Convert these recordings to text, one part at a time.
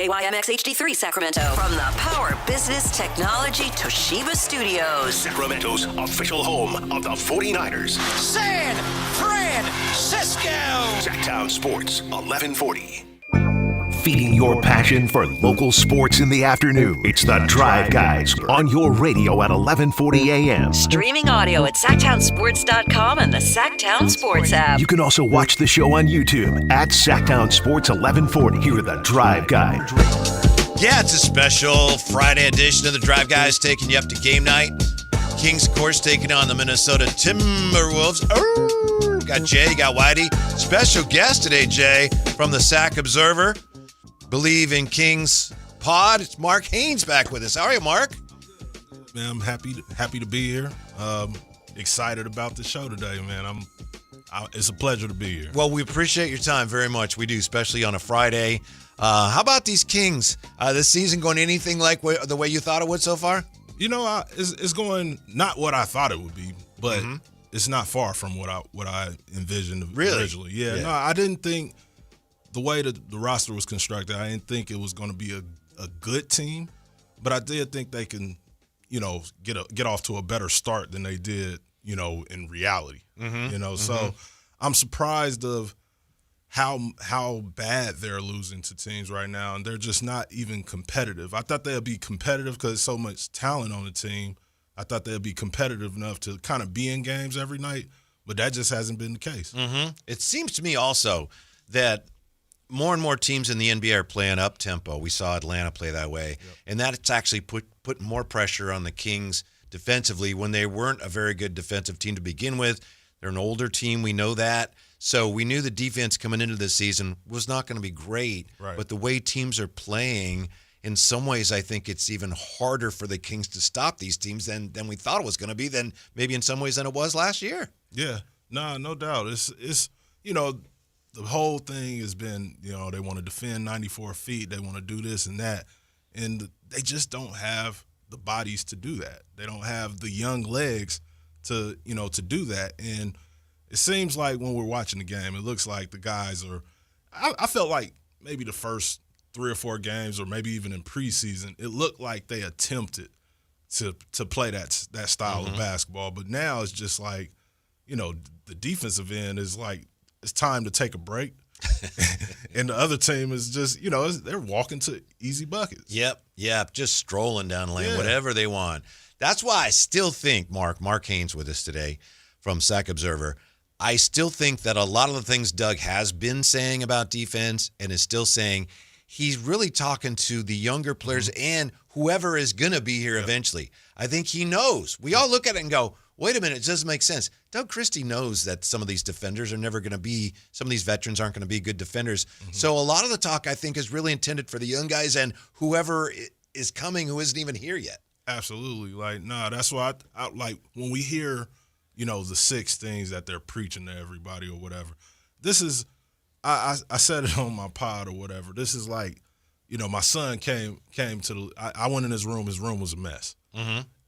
AYMX HD3 Sacramento. From the Power Business Technology Toshiba Studios. Sacramento's official home of the 49ers. San Francisco. Sactown Sports 1140. Feeding your passion for local sports in the afternoon. It's the Drive Guys on your radio at 1140 a.m. Streaming audio at SactownSports.com and the Sactown Sports app. You can also watch the show on YouTube at Sactown Sports 1140. Here are the Drive Guys. Yeah, it's a special Friday edition of the Drive Guys taking you up to game night. Kings, of course, taking on the Minnesota Timberwolves. Oh, got Jay, got Whitey. Special guest today, Jay, from the Sac Observer. Believe in Kings pod. It's Mark Haynes back with us. How are you, Mark? Man, I'm happy to be here. Excited about the show today, man. It's a pleasure to be here. Well, we appreciate your time very much. We do, especially on a Friday. How about these Kings? This season going anything like the way you thought it would so far? You know, it's going not what I thought it would be, but it's not far from what I envisioned originally. Yeah, no, I didn't think the way the roster was constructed, I didn't think it was going to be a good team, but I did think they can, get off to a better start than they did, in reality. So I'm surprised of how bad they're losing to teams right now, and they're just not even competitive. I thought they'd be competitive because there's so much talent on the team. I thought they'd be competitive enough to kind of be in games every night, but that just hasn't been the case. It seems to me also that more and more teams in the NBA are playing up tempo. We saw Atlanta play that way, and that's actually put more pressure on the Kings defensively when they weren't a very good defensive team to begin with. They're an older team. We know that. So we knew the defense coming into this season was not going to be great. Right. But the way teams are playing, in some ways, I think it's even harder for the Kings to stop these teams than we thought it was going to be, than maybe in some ways than it was last year. Yeah, no doubt. It's the whole thing has been, they want to defend 94 feet. They want to do this and that. And they just don't have the bodies to do that. They don't have the young legs to do that. And it seems like when we're watching the game, it looks like the guys are – I felt like maybe the first 3 or 4 games or maybe even in preseason, it looked like they attempted to play that style of basketball. But now it's just like, the defensive end is like, it's time to take a break. And the other team is just, they're walking to easy buckets. Yep, just strolling down the lane, whatever they want. That's why I still think, Mark Haynes with us today from Sac Observer, I still think that a lot of the things Doug has been saying about defense and is still saying, he's really talking to the younger players and whoever is going to be here eventually. I think he knows. We all look at it and go, wait a minute, it doesn't make sense. Doug Christie knows that some of these defenders are never going to be, some of these veterans aren't going to be good defenders. So a lot of the talk, I think, is really intended for the young guys and whoever is coming who isn't even here yet. Absolutely. That's why I like when we hear, the 6 things that they're preaching to everybody or whatever. This is, I said it on my pod or whatever. This is like, my son came to I went in his room was a mess.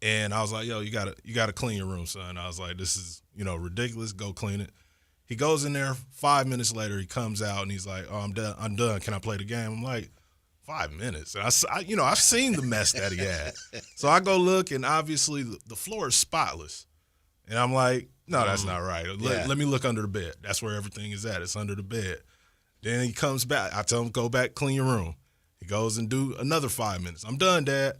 And I was like, yo, you gotta clean your room, son. I was like, this is, ridiculous. Go clean it. He goes in there. 5 minutes later, he comes out and he's like, oh, I'm done. Can I play the game? I'm like, 5 minutes. And I've seen the mess that he had. So I go look, and obviously the floor is spotless. And I'm like, no, that's not right. Let me look under the bed. That's where everything is at. It's under the bed. Then he comes back. I tell him, go back, clean your room. He goes and do another 5 minutes. I'm done, Dad.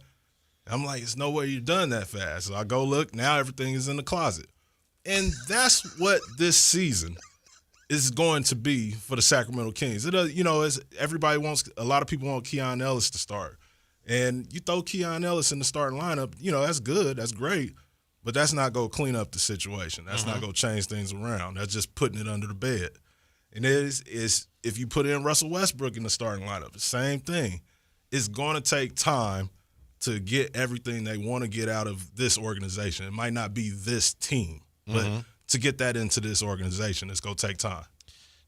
I'm like, there's no way you're done that fast. So I go look. Now everything is in the closet. And that's what this season is going to be for the Sacramento Kings. It, a lot of people want Keon Ellis to start. And you throw Keon Ellis in the starting lineup, that's good. That's great. But that's not going to clean up the situation. That's not going to change things around. That's just putting it under the bed. And it is if you put in Russell Westbrook in the starting lineup, the same thing. It's going to take time to get everything they want to get out of this organization. It might not be this team, but to get that into this organization, it's going to take time.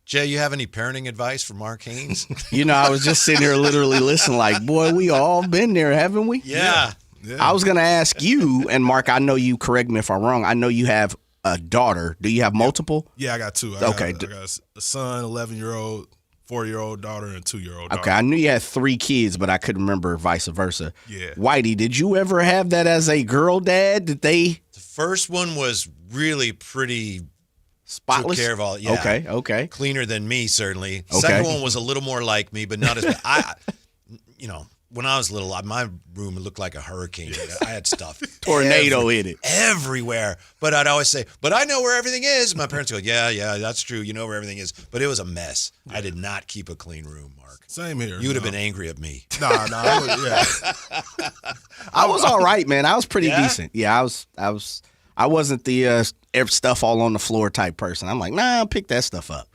Jay, you have any parenting advice for Mark Haynes? I was just sitting here literally listening like, boy, we all been there, haven't we? Yeah. I was going to ask you, and Mark, I know you, correct me if I'm wrong, I know you have a daughter. Do you have multiple? Yeah, I got 2. I got a son, 11-year-old, 4-year-old daughter and 2-year-old daughter. Okay, I knew you had 3 kids, but I couldn't remember vice versa. Yeah. Whitey, did you ever have that as a girl dad? Did they The first one was really pretty spotless? took care of all. Yeah. Okay. Cleaner than me, certainly. Okay. Second one was a little more like me, but not as bad. When I was little, my room looked like a hurricane. I had stuff. Tornado in it. Everywhere. But I'd always say, but I know where everything is. My parents go, yeah, that's true. You know where everything is. But it was a mess. I did not keep a clean room, Mark. Same here. You would have been angry at me. Nah. I was all right, man. I was pretty Yeah? decent. Yeah, I wasn't the stuff all on the floor type person. I'm like, nah, I'll pick that stuff up.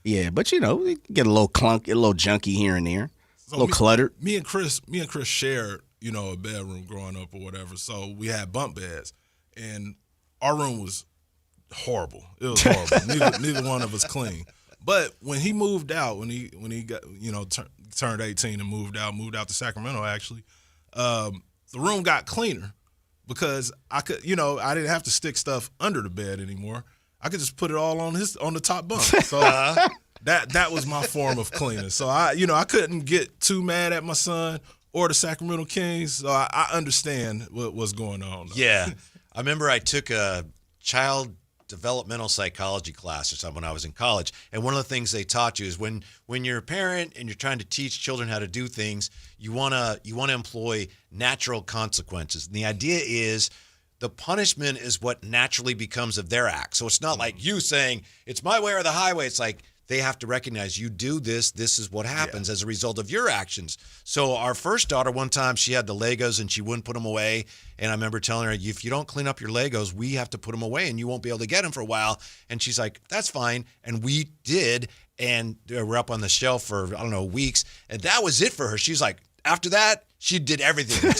Yeah, but we get a little clunk, a little junky here and there. A little cluttered. Me and Chris shared, a bedroom growing up or whatever. So we had bunk beds, and our room was horrible. It was horrible. neither one of us clean. But when he moved out, when he got turned 18 and moved out to Sacramento, actually, the room got cleaner because I could, I didn't have to stick stuff under the bed anymore. I could just put it all on the top bunk. So. That was my form of cleaning. So I couldn't get too mad at my son or the Sacramento Kings. So I understand what's going on. Though. Yeah. I remember I took a child developmental psychology class or something when I was in college. And one of the things they taught you is when you're a parent and you're trying to teach children how to do things, you want to employ natural consequences. And the idea is the punishment is what naturally becomes of their act. So it's not like you saying it's my way or the highway. It's like, they have to recognize you do this is what happens as a result of your actions. So our first daughter, one time she had the Legos and she wouldn't put them away. And I remember telling her, if you don't clean up your Legos, we have to put them away and you won't be able to get them for a while. And she's like, that's fine. And we did. And we're up on the shelf for, weeks. And that was it for her. She's like, after that, she did everything.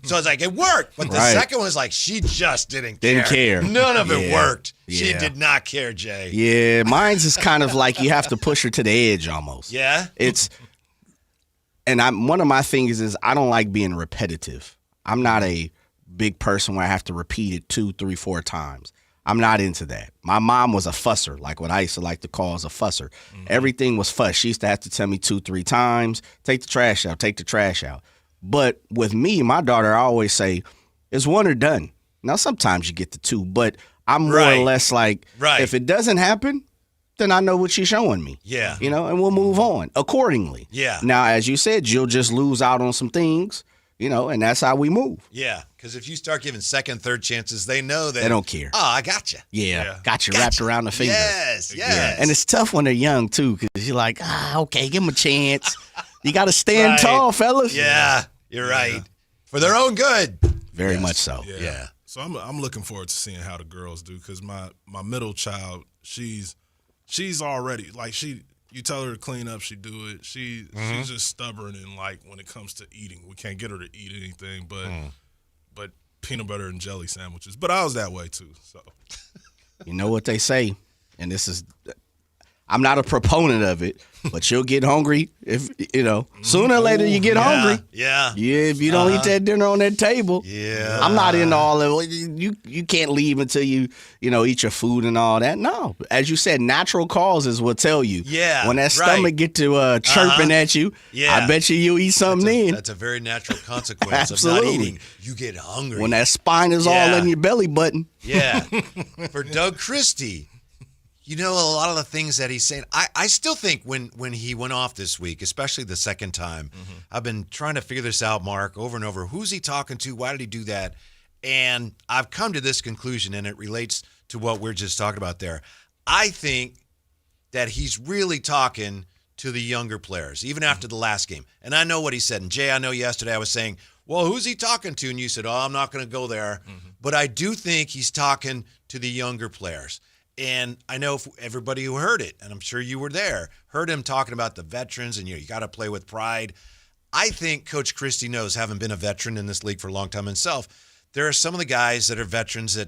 So I was like, it worked. But the second one was like, she just didn't care. None of it worked. She did not care, Jay. Yeah, mine's is kind of like you have to push her to the edge almost. Yeah? One of my things is I don't like being repetitive. I'm not a big person where I have to repeat it 2, 3, 4 times. I'm not into that. My mom was a fusser, like what I used to like to call as a fusser. Mm-hmm. Everything was fuss. She used to have to tell me 2, 3 times, take the trash out. But with me, my daughter, I always say, it's 1 or done. Now, sometimes you get the 2, but I'm more or less like, if it doesn't happen, then I know what she's showing me. Yeah. And we'll move on accordingly. Yeah. Now, as you said, you'll just lose out on some things, and that's how we move. Yeah, because if you start giving second, third chances, they know that. They don't care. Oh, I got you. Yeah. Got you wrapped around the finger. Yes. Yeah. And it's tough when they're young, too, because you're like, okay, give them a chance. You got to stand tall, fellas. Yeah, you're right. For their own good. Very much so. Yeah. So I'm looking forward to seeing how the girls do because my middle child, she's already like you tell her to clean up, she do it. She's just stubborn and like when it comes to eating, we can't get her to eat anything but peanut butter and jelly sandwiches. But I was that way too. So you know what they say, and this is. I'm not a proponent of it, but you'll get hungry if sooner or later you get hungry. Yeah. If you don't eat that dinner on that table. Yeah. I'm not into all of it. You can't leave until you eat your food and all that. No. As you said, natural causes will tell you. Yeah. When that stomach get to chirping at you, I bet you'll eat something then. That's a very natural consequence of not eating. You get hungry. When that spine is all in your belly button. Yeah. For Doug Christie. A lot of the things that he's saying, I still think when he went off this week, especially the second time, I've been trying to figure this out, Mark, over and over. Who's he talking to? Why did he do that? And I've come to this conclusion, and it relates to what we're just talking about there. I think that he's really talking to the younger players, even after the last game. And I know what he said. And, Jay, I know yesterday I was saying, well, who's he talking to? And you said, I'm not going to go there. But I do think he's talking to the younger players. And I know everybody who heard it, and I'm sure you were there, heard him talking about the veterans and you got to play with pride. I think Coach Christie knows, having been a veteran in this league for a long time himself, there are some of the guys that are veterans that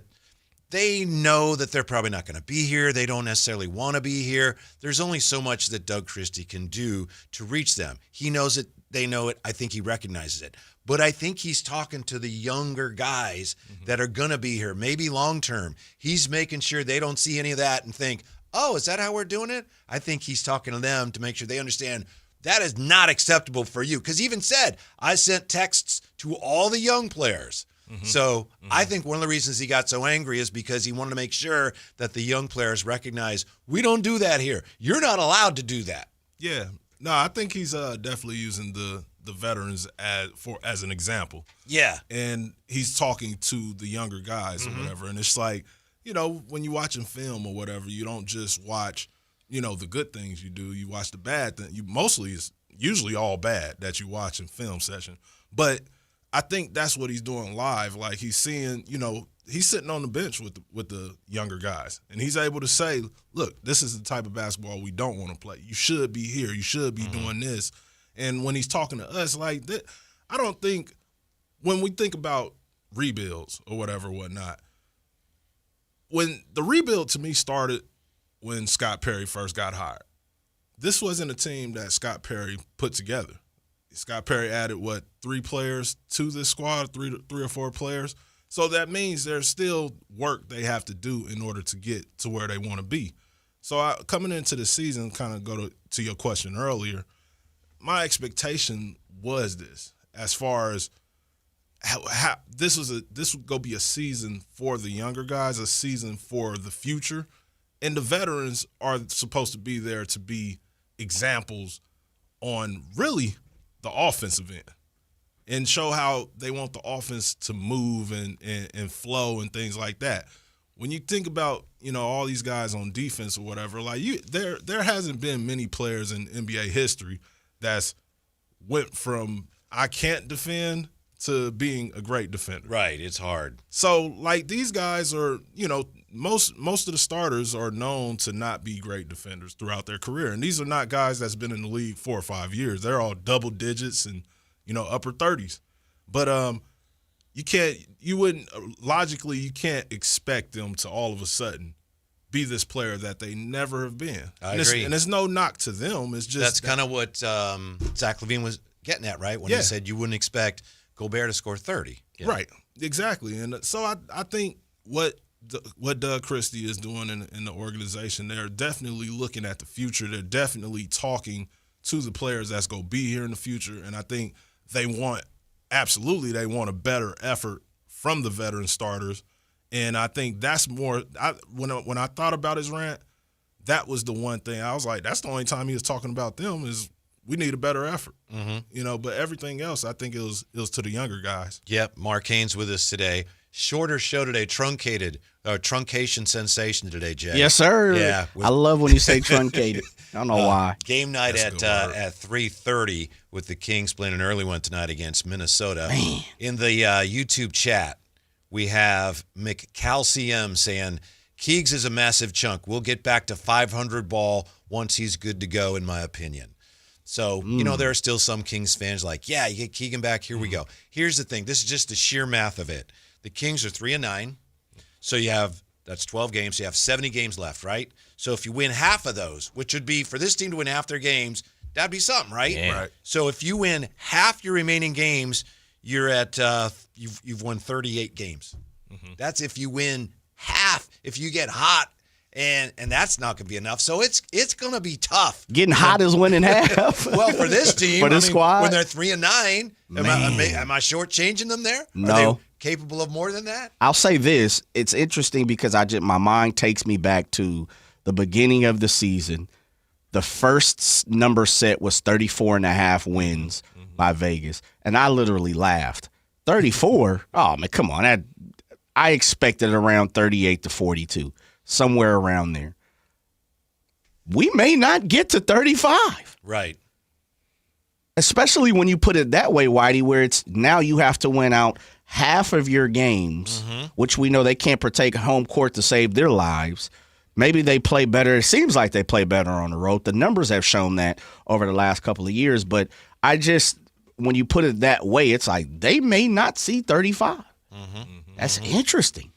they know that they're probably not going to be here. They don't necessarily want to be here. There's only so much that Doug Christie can do to reach them. He knows it. They know it. I think he recognizes it. But I think he's talking to the younger guys that are going to be here, maybe long term. He's making sure they don't see any of that and think, oh, is that how we're doing it? I think he's talking to them to make sure they understand that is not acceptable for you. Because he even said, I sent texts to all the young players. So I think one of the reasons he got so angry is because he wanted to make sure that the young players recognize, we don't do that here. You're not allowed to do that. Yeah. No, I think he's definitely using the veterans as an example. Yeah. And he's talking to the younger guys or whatever. And it's like, when you're watching film or whatever, you don't just watch, the good things you do. You watch the bad things. It's usually all bad that you watch in film session. But I think that's what he's doing live. Like he's seeing, he's sitting on the bench with the younger guys, and he's able to say, look, this is the type of basketball we don't want to play. You should be here. You should be doing this. And when he's talking to us like that, I don't think when we think about rebuilds or whatnot, when the rebuild to me started when Scott Perry first got hired, this wasn't a team that Scott Perry put together. Scott Perry added, 3 players to this squad, three or four players. So that means there's still work they have to do in order to get to where they want to be. So coming into the season, kind of go to your question earlier, my expectation was this, as far as how this would go be a season for the younger guys, a season for the future, and the veterans are supposed to be there to be examples on really the offensive end and show how they want the offense to move and flow and things like that. When you think about, all these guys on defense or whatever, like there hasn't been many players in NBA history that's went from I can't defend to being a great defender. Right, it's hard. So, like, these guys are, most of the starters are known to not be great defenders throughout their career. And these are not guys that's been in the league 4 or 5 years. They're all double digits and, upper 30s. But you can't expect them to all of a sudden be this player that they never have been. I agree. And it's no knock to them. It's just that's kind of what Zach LaVine was getting at, right? When he said you wouldn't expect Gobert to score 30. Yeah. Right, exactly. And so I think what Doug Christie is doing in the organization, they're definitely looking at the future. They're definitely talking to the players that's going to be here in the future. And I think they want a better effort from the veteran starters. And I think that's more when I thought about his rant, that was the one thing. I was like, that's the only time he was talking about them is we need a better effort. But everything else, I think it was to the younger guys. Yep, Mark Haynes with us today. Shorter show today, truncation sensation today, Jay. Yes, sir. Yeah, I love when you say truncated. I don't know why. Game night at 3:30 with the Kings playing an early one tonight against Minnesota. Man. In the YouTube chat, we have McCalcium saying, Keegs is a massive chunk. We'll get back to 500 ball once he's good to go, in my opinion. So, there are still some Kings fans like, yeah, you get Keegan back, here we go. Here's the thing. This is just the sheer math of it. The Kings are 3-9. So that's 12 games. So you have 70 games left, right? So if you win half of those, which would be for this team to win half their games, that'd be something, right? Yeah. Right. So if you win half your remaining games, you're at you've won 38 games. That's if you win half. If you get hot, and that's not going to be enough. So it's going to be tough. Getting hot is winning half. Well, for this team, for this squad, when they're 3-9, am I shortchanging them there? No. Are they capable of more than that? I'll say this: it's interesting because my mind takes me back to the beginning of the season. The first number set was 34.5 wins by Vegas, and I literally laughed. 34? Oh man, come on! I expected around 38 to 42. Somewhere around there. We may not get to 35. Right. Especially when you put it that way, Whitey, where it's now you have to win out half of your games, which we know they can't partake home court to save their lives. Maybe they play better. It seems like they play better on the road. The numbers have shown that over the last couple of years. But when you put it that way, it's like they may not see 35. That's interesting.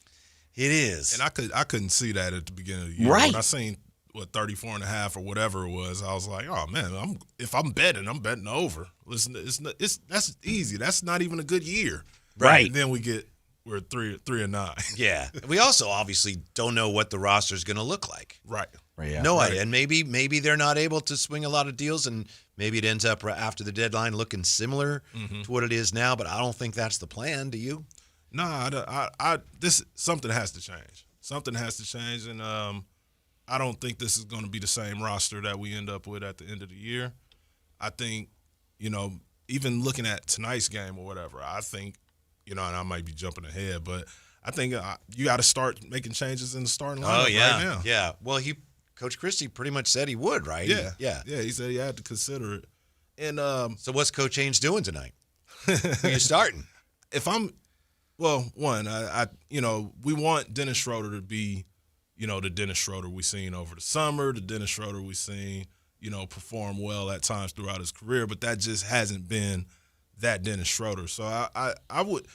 It is. And I couldn't see that at the beginning of the year. Right. When I seen 34.5 or whatever it was, I was like, oh man, if I'm betting over. Listen, that's easy. That's not even a good year. Right. And then we're 3-9. Yeah. We also obviously don't know what the roster is going to look like. Right. Yeah. No idea. And maybe they're not able to swing a lot of deals, and maybe it ends up after the deadline looking similar to what it is now. But I don't think that's the plan. Do you? No, something has to change. Something has to change, and I don't think this is going to be the same roster that we end up with at the end of the year. I think, even looking at tonight's game or whatever, I think, and I might be jumping ahead, but I think you got to start making changes in the starting lineup right now. Yeah. Well, Coach Christie pretty much said he would, right? Yeah. He said he had to consider it. And so what's Coach Ainge doing tonight? Who you starting? One, we want Dennis Schroeder to be, the Dennis Schroeder we've seen over the summer, the Dennis Schroeder we've seen, perform well at times throughout his career, but that just hasn't been that Dennis Schroeder. So I would,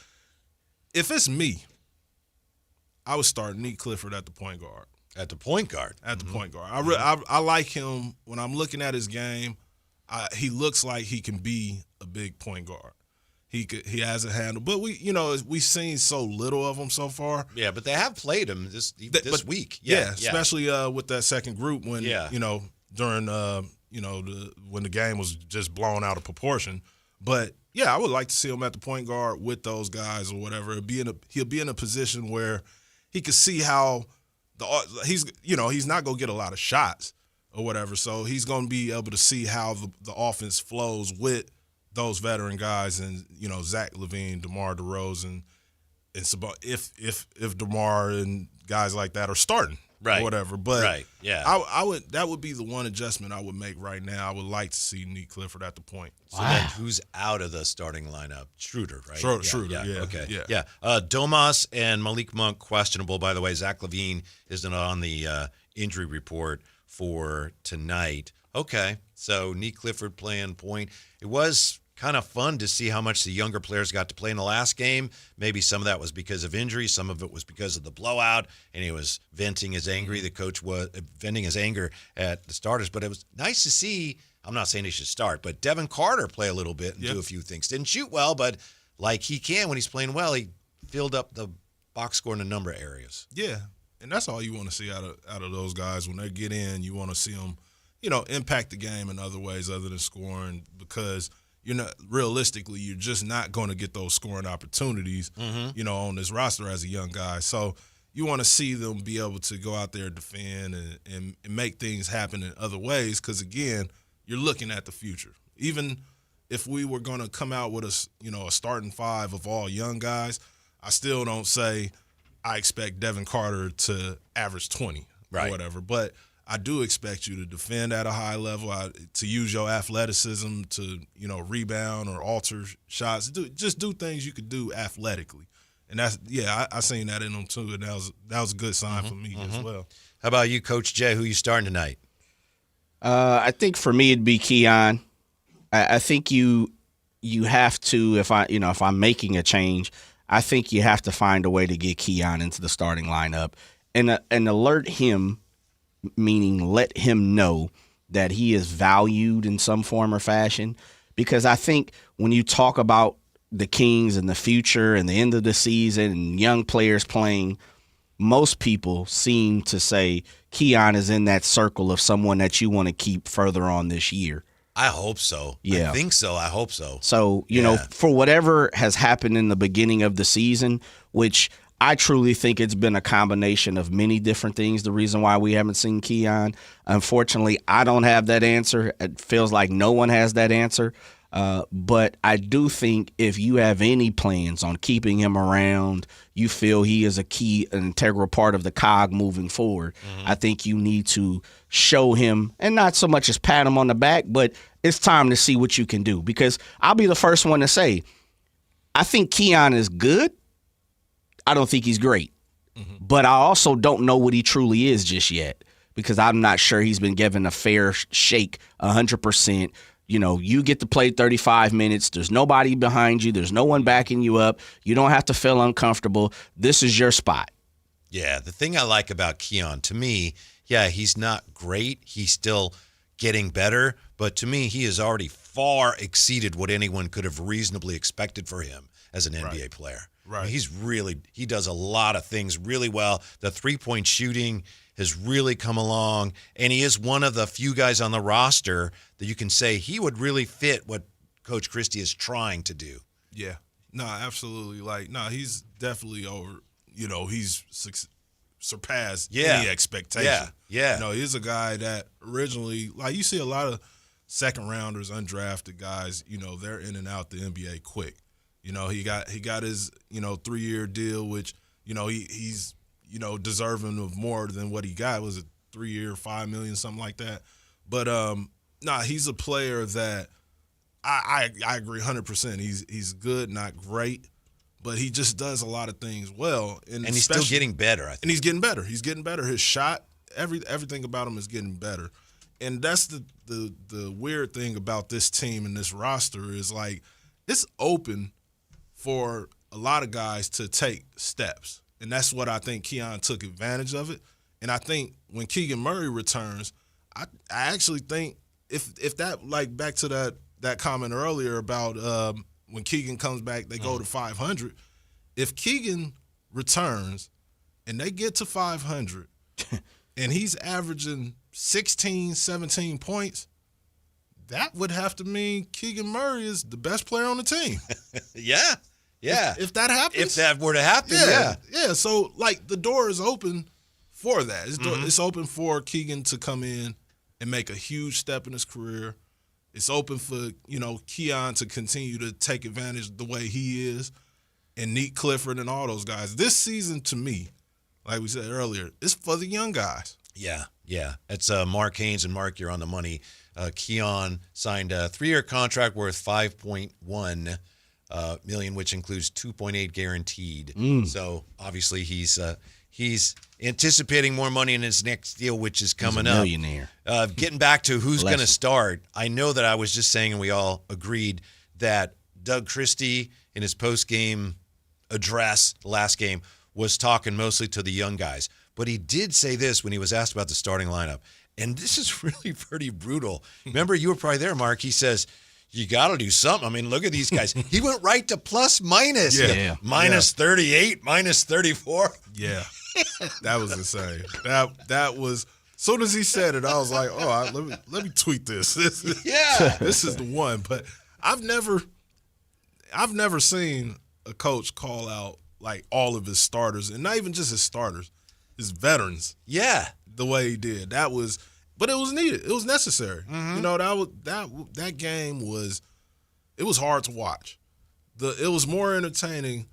if it's me, I would start Nick Clifford at the point guard. At the point guard? At the point guard. I like him. When I'm looking at his game, he looks like he can be a big point guard. He has a handle, but we've seen so little of him so far. Yeah, but they have played him this week. Yeah, especially with that second group when during when the game was just blown out of proportion. But yeah, I would like to see him at the point guard with those guys or whatever. He'll be in a position where he could see how he's not gonna get a lot of shots or whatever, so he's gonna be able to see how the offense flows with those veteran guys and Zach LaVine, DeMar DeRozan, and if DeMar and guys like that are starting, right, or whatever. But right, yeah, that would be the one adjustment I would make right now. I would like to see Nick Clifford at the point. So then who's out of the starting lineup? Schroeder, right? Schroeder, yeah. Okay, yeah. Domas and Malik Monk questionable. By the way, Zach LaVine isn't on the injury report for tonight. Okay, so Nick Clifford playing point. It was kind of fun to see how much the younger players got to play in the last game. Maybe some of that was because of injury. Some of it was because of the blowout, and he was venting his anger. The coach was venting his anger at the starters. But it was nice to see, I'm not saying he should start, but Devin Carter play a little bit and do a few things. Didn't shoot well, but like he can when he's playing well, he filled up the box score in a number of areas. Yeah, and that's all you want to see out of those guys. When they get in, you want to see them, impact the game in other ways other than scoring, because realistically, you're just not going to get those scoring opportunities, on this roster as a young guy. So you want to see them be able to go out there, defend, and make things happen in other ways, because, again, you're looking at the future. Even if we were going to come out with a starting five of all young guys, I still don't say I expect Devin Carter to average 20 or whatever. But I do expect you to defend at a high level, to use your athleticism to, rebound or alter shots. Just do things you could do athletically. And I seen that in them too, and that was a good sign for me as well. How about you, Coach Jay? Who you starting tonight? I think for me it'd be Keon. I think you have to, if I'm making a change, I think you have to find a way to get Keon into the starting lineup and alert him, meaning let him know that he is valued in some form or fashion. Because I think when you talk about the Kings and the future and the end of the season and young players playing, most people seem to say Keon is in that circle of someone that you want to keep further on this year. I hope so. Yeah. I think so. I hope so. So, for whatever has happened in the beginning of the season, which I truly think it's been a combination of many different things, the reason why we haven't seen Keon. Unfortunately, I don't have that answer. It feels like no one has that answer. But I do think if you have any plans on keeping him around, you feel he is an integral part of the cog moving forward, I think you need to show him, and not so much as pat him on the back, but it's time to see what you can do. Because I'll be the first one to say, I think Keon is good. I don't think he's great. But I also don't know what he truly is just yet, because I'm not sure he's been given a fair shake 100%. You get to play 35 minutes. There's nobody behind you. There's no one backing you up. You don't have to feel uncomfortable. This is your spot. Yeah, the thing I like about Keon, to me, he's not great. He's still getting better. But to me, he is already far exceeded what anyone could have reasonably expected for him as an NBA player. Right. I mean, he does a lot of things really well. The three-point shooting has really come along, and he is one of the few guys on the roster that you can say he would really fit what Coach Christie is trying to do. Yeah. No, absolutely. He's definitely over, he's surpassed any expectation. Yeah. He's a guy that originally, you see a lot of second-rounders, undrafted guys, they're in and out the NBA quick. He got his, 3-year deal, which, he's, deserving of more than what he got. Was it 3-year, $5 million, something like that? But he's a player that I agree 100%. He's good, not great, but he just does a lot of things well. And he's still getting better, I think. And he's getting better. He's getting better. His shot, everything about him is getting better. And that's the weird thing about this team and this roster is it's open for a lot of guys to take steps. And that's what I think Keon took advantage of it. And I think when Keegan Murray returns, I actually think if that, back to that comment earlier about when Keegan comes back, they go to 500. If Keegan returns and they get to 500 and he's averaging 16, 17 points, that would have to mean Keegan Murray is the best player on the team. Yeah. If that happens. If that were to happen, Yeah, so, the door is open for that. It's open for Keegan to come in and make a huge step in his career. It's open for, Keon to continue to take advantage of the way he is, and Neat Clifford and all those guys. This season, to me, like we said earlier, it's for the young guys. Yeah. It's Mark Haynes, and Mark, you're on the money. Keon signed a 3-year contract worth $5.1 million, which includes 2.8 guaranteed. So obviously he's anticipating more money in his next deal, which is coming up. Millionaire. Getting back to who's going to start, I know that I was just saying, and we all agreed, that Doug Christie in his post-game address the last game was talking mostly to the young guys. But he did say this when he was asked about the starting lineup, and this is really pretty brutal. Remember, you were probably there, Mark. He says, you got to do something. I mean, look at these guys. He went right to plus minus. Yeah. Minus 38, minus 34. Yeah. That was insane. That was, as soon as he said it, I was like, let me tweet this. This is the one. But I've never seen a coach call out all of his starters, and not even just his starters, his veterans. Yeah. The way he did. But it was needed. It was necessary. That game was hard to watch. It was more entertaining,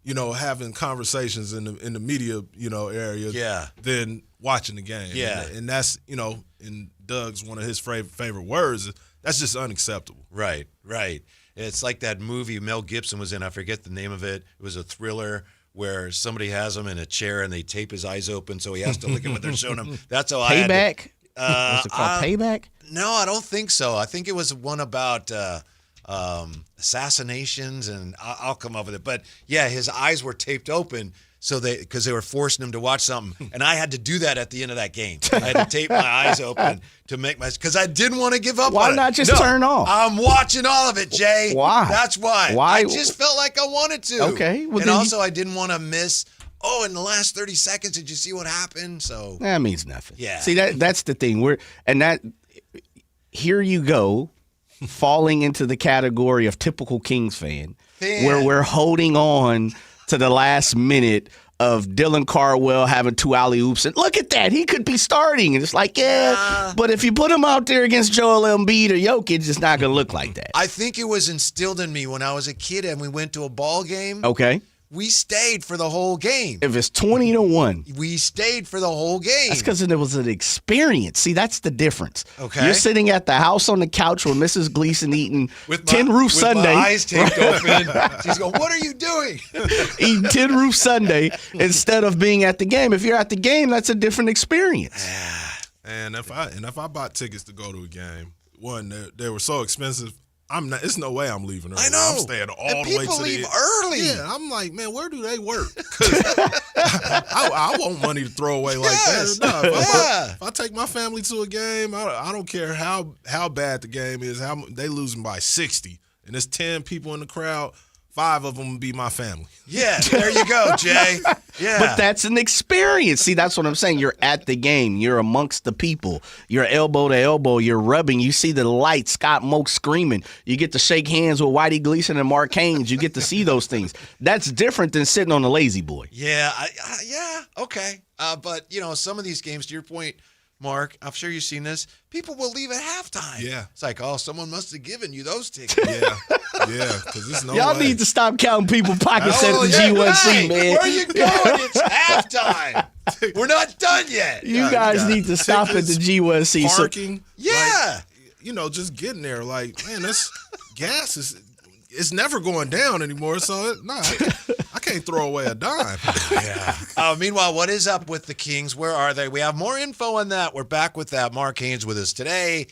having conversations in the media, area than watching the game. Yeah. And that's, in Doug's one of his favorite words, that's just unacceptable. Right. It's like that movie Mel Gibson was in. I forget the name of it. It was a thriller where somebody has him in a chair and they tape his eyes open so he has to look at what they're showing him. That's how I had Payback? Was it called Payback? No, I don't think so. I think it was one about assassinations, and I'll come up with it. But, yeah, his eyes were taped open because they were forcing him to watch something. And I had to do that at the end of that game. I had to tape my eyes open to make because I didn't want to give up on it. Why not just turn off? I'm watching all of it, Jay. Why? That's why. Why? I just felt like I wanted to. Okay. Well, and also I didn't want to miss, in the last 30 seconds, did you see what happened? So that means nothing. Yeah. See, that's the thing. Here you go, falling into the category of typical Kings fan. Where we're holding on to the last minute of Dylan Cardwell having 2 alley-oops. And look at that. He could be starting. And it's like, but if you put him out there against Joel Embiid or Jokic, it's not going to look like that. I think it was instilled in me when I was a kid and we went to a ball game. Okay. We stayed for the whole game. If it's 20-1. We stayed for the whole game. That's because it was an experience. See, that's the difference. Okay. You're sitting at the house on the couch with Mrs. Gleason eating Tin Roof Sundae. With my eyes taped open. She's going, what are you doing? Eating Tin Roof Sundae instead of being at the game. If you're at the game, that's a different experience. And if I bought tickets to go to a game, one, they were so expensive, It's no way I'm leaving early. I know. I'm staying all And the way to people the leave end. early. Yeah, I'm like, man, where do they work? 'Cause I want money to throw away like Yes. that. No, Yeah. if I take my family to a game, I don't care how bad the game is. They losing by 60, and there's 10 people in the crowd. 5 of them will be my family. Yeah, there you go, Jay. Yeah. But that's an experience. See, that's what I'm saying. You're at the game. You're amongst the people. You're elbow to elbow. You're rubbing. You see the lights, Scott Moak screaming. You get to shake hands with Whitey Gleason and Mark Haynes. You get to see those things. That's different than sitting on the lazy boy. Yeah, okay. But, some of these games, to your point, Mark, I'm sure you've seen this, people will leave at halftime. Yeah. It's like, someone must have given you those tickets. Yeah, because there's no Y'all way. need to stop counting people pockets at the yeah, G1C, right. man. Where are you going? It's halftime. We're not done yet. You guys need to stop at the G1C. Parking. Yeah. Just getting there. Like, man, this gas it's never going down anymore. So, I can't throw away a dime. Yeah. Meanwhile, what is up with the Kings? Where are they? We have more info on that. We're back with that. Mark Haynes with us today.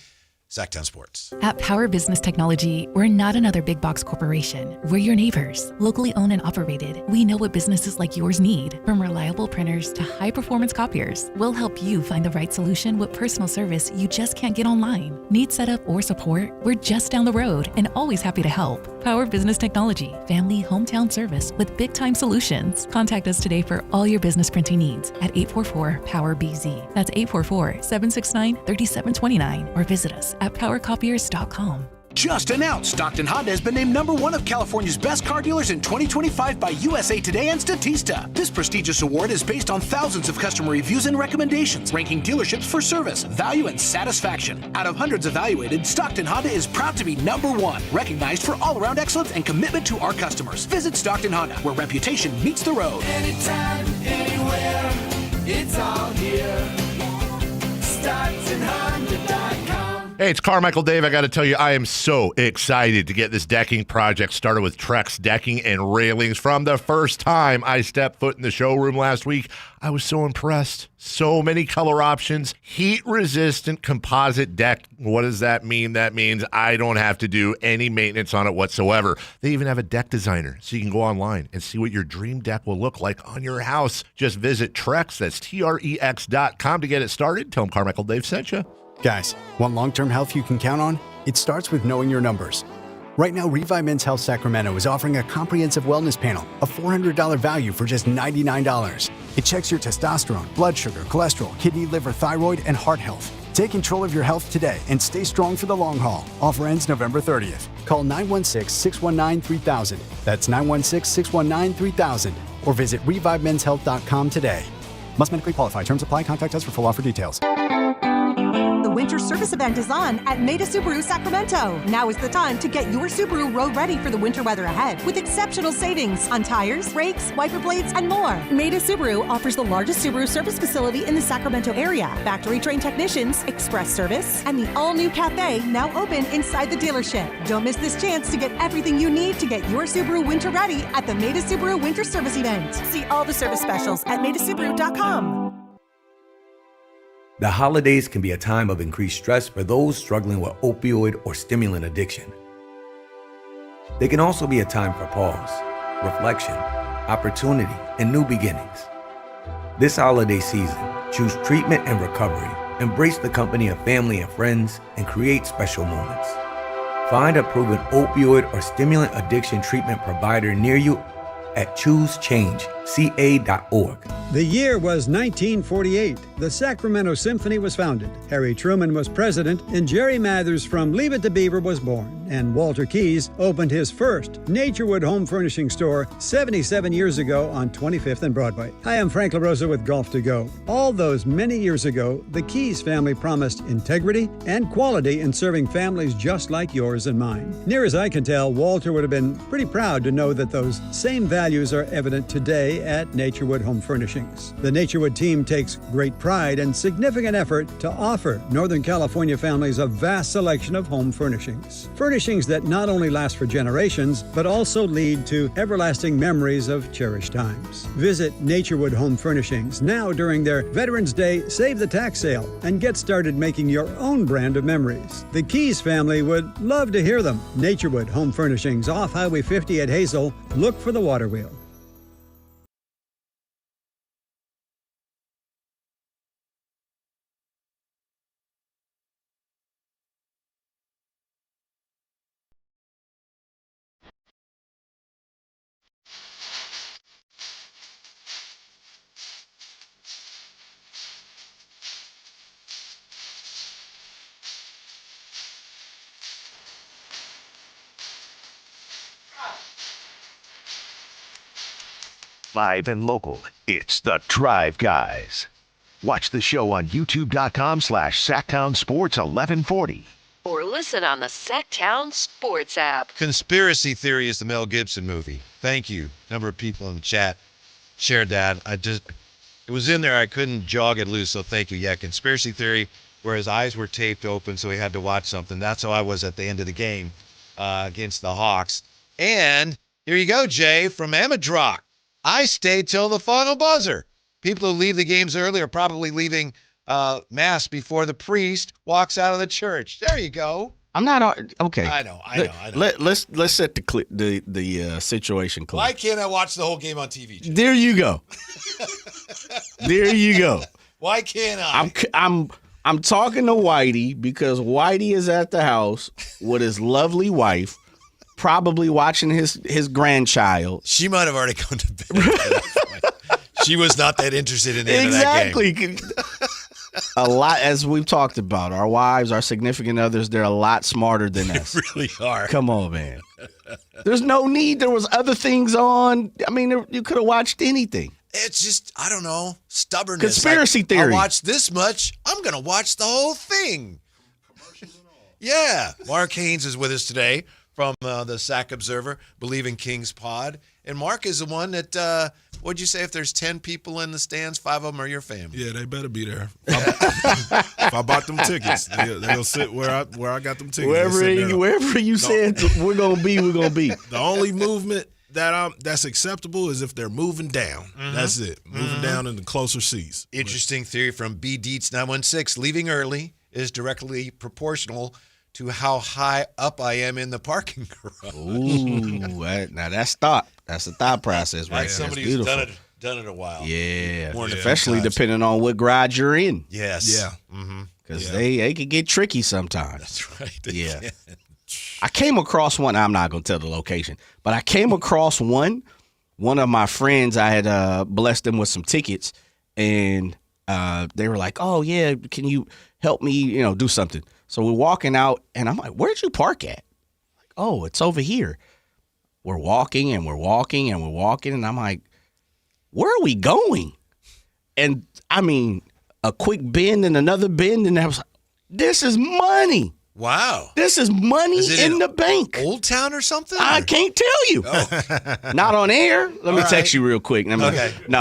Sactown Sports. At Power Business Technology, we're not another big box corporation. We're your neighbors, locally owned and operated. We know what businesses like yours need, from reliable printers to high-performance copiers. We'll help you find the right solution with personal service you just can't get online. Need setup or support? We're just down the road and always happy to help. Power Business Technology, family hometown service with big-time solutions. Contact us today for all your business printing needs at 844-POWER-BZ. That's 844-769-3729, or visit us at powercopiers.com. Just announced, Stockton Honda has been named #1 of California's best car dealers in 2025 by USA Today and Statista. This prestigious award is based on thousands of customer reviews and recommendations, ranking dealerships for service, value, and satisfaction. Out of hundreds evaluated, Stockton Honda is proud to be #1, recognized for all-around excellence and commitment to our customers. Visit Stockton Honda, where reputation meets the road. Anytime, anywhere, it's all here. StocktonHonda.com. Hey, it's Carmichael Dave. I got to tell you, I am so excited to get this decking project started with Trex Decking and Railings. From the first time I stepped foot in the showroom last week, I was so impressed. So many color options, heat-resistant composite deck. What does that mean? That means I don't have to do any maintenance on it whatsoever. They even have a deck designer, so you can go online and see what your dream deck will look like on your house. Just visit Trex, that's TREX.com to get it started. Tell them Carmichael Dave sent you. Guys, want long-term health you can count on? It starts with knowing your numbers. Right now, Revive Men's Health Sacramento is offering a comprehensive wellness panel, a $400 value for just $99. It checks your testosterone, blood sugar, cholesterol, kidney, liver, thyroid, and heart health. Take control of your health today and stay strong for the long haul. Offer ends November 30th. Call 916-619-3000. That's 916-619-3000. Or visit ReviveMen'sHealth.com today. Must medically qualify. Terms apply. Contact us for full offer details. The winter service event is on at Maida Subaru Sacramento. Now is the time to get your Subaru road ready for the winter weather ahead with exceptional savings on tires, brakes, wiper blades, and more. Maida Subaru offers the largest Subaru service facility in the Sacramento area. Factory-trained technicians, express service, and the all-new cafe now open inside the dealership. Don't miss this chance to get everything you need to get your Subaru winter ready at the Maida Subaru Winter Service Event. See all the service specials at MaidaSubaru.com. The holidays can be a time of increased stress for those struggling with opioid or stimulant addiction. They can also be a time for pause, reflection, opportunity, and new beginnings. This holiday season, choose treatment and recovery. Embrace the company of family and friends and create special moments. Find a proven opioid or stimulant addiction treatment provider near you at ChooseChangeCA.org. The year was 1948. The Sacramento Symphony was founded. Harry Truman was president, and Jerry Mathers from Leave It to Beaver was born. And Walter Keyes opened his first Naturewood home furnishing store 77 years ago on 25th and Broadway. Hi, I'm Frank LaRosa with Golf to Go. All those many years ago, the Keyes family promised integrity and quality in serving families just like yours and mine. Near as I can tell, Walter would have been pretty proud to know that those same values are evident today at Naturewood Home Furnishings. The Naturewood team takes great pride and significant effort to offer Northern California families a vast selection of home furnishings. Furnishings furnishings that not only last for generations, but also lead to everlasting memories of cherished times. Visit Naturewood Home Furnishings now during their Veterans Day Save the Tax sale and get started making your own brand of memories. The Keys family would love to hear them. Naturewood Home Furnishings off Highway 50 at Hazel. Look for the water wheel. Live and local, it's the Drive Guys. Watch the show on youtube.com/Sactown Sports 1140. Or listen on the Sactown Sports app. Conspiracy Theory is the Mel Gibson movie. Thank you. Number of people in the chat shared that. It was in there. I couldn't jog it loose, so thank you. Yeah, Conspiracy Theory, where his eyes were taped open, so he had to watch something. That's how I was at the end of the game against the Hawks. And here you go, Jay, from Amadrock. I stayed till the final buzzer. People who leave the games early are probably leaving mass before the priest walks out of the church. There you go. I'm not okay. I know. Let's set the situation clear. Why can't I watch the whole game on TV, Jay? There you go. There you go. Why can't I? I'm talking to Whitey because Whitey is at the house with his lovely wife, probably watching his grandchild. She might have already gone to bed. She was not that interested in the end of that game. Exactly. A lot, as we've talked about, our wives, our significant others, they're a lot smarter than us. They really are. Come on, man. There's no need. There was other things on. I mean, you could have watched anything. It's just, I don't know, stubbornness. Conspiracy theory. I watched this much. I'm going to watch the whole thing. Yeah. Mark Haynes is with us today from the Sac Observer, Believe in Kings pod. And Mark is the one that, what'd you say, if there's 10 people in the stands, 5 of them are your family? Yeah, they better be there. If I bought them tickets, they'll sit where I got them tickets. Wherever you said we're going to be, we're going to be. The only movement that's acceptable is if they're moving down. Mm-hmm. That's it. Moving down in the closer seats. Interesting theory from B Deets 916. Leaving early is directly proportional to how high up I am in the parking garage. Ooh, now that's thought. That's a thought process, right? That's somebody who's done it a while. Yeah, especially depending on what garage you're in. Yes. Yeah. Because they can get tricky sometimes. That's right. Yeah. I came across one. I'm not going to tell the location, but I came across one of my friends. I had blessed them with some tickets, and they were like, "Oh yeah, can you help me? Do something." So we're walking out, and I'm like, "Where'd you park at?" Like, "Oh, it's over here." We're walking, and we're walking, and we're walking, and I'm like, "Where are we going?" And I mean, a quick bend and another bend, and I was like, "This is money." Wow. This is money in the bank. Old Town or something? I can't tell you. Oh. Not on air. Let me text you real quick. Okay. No,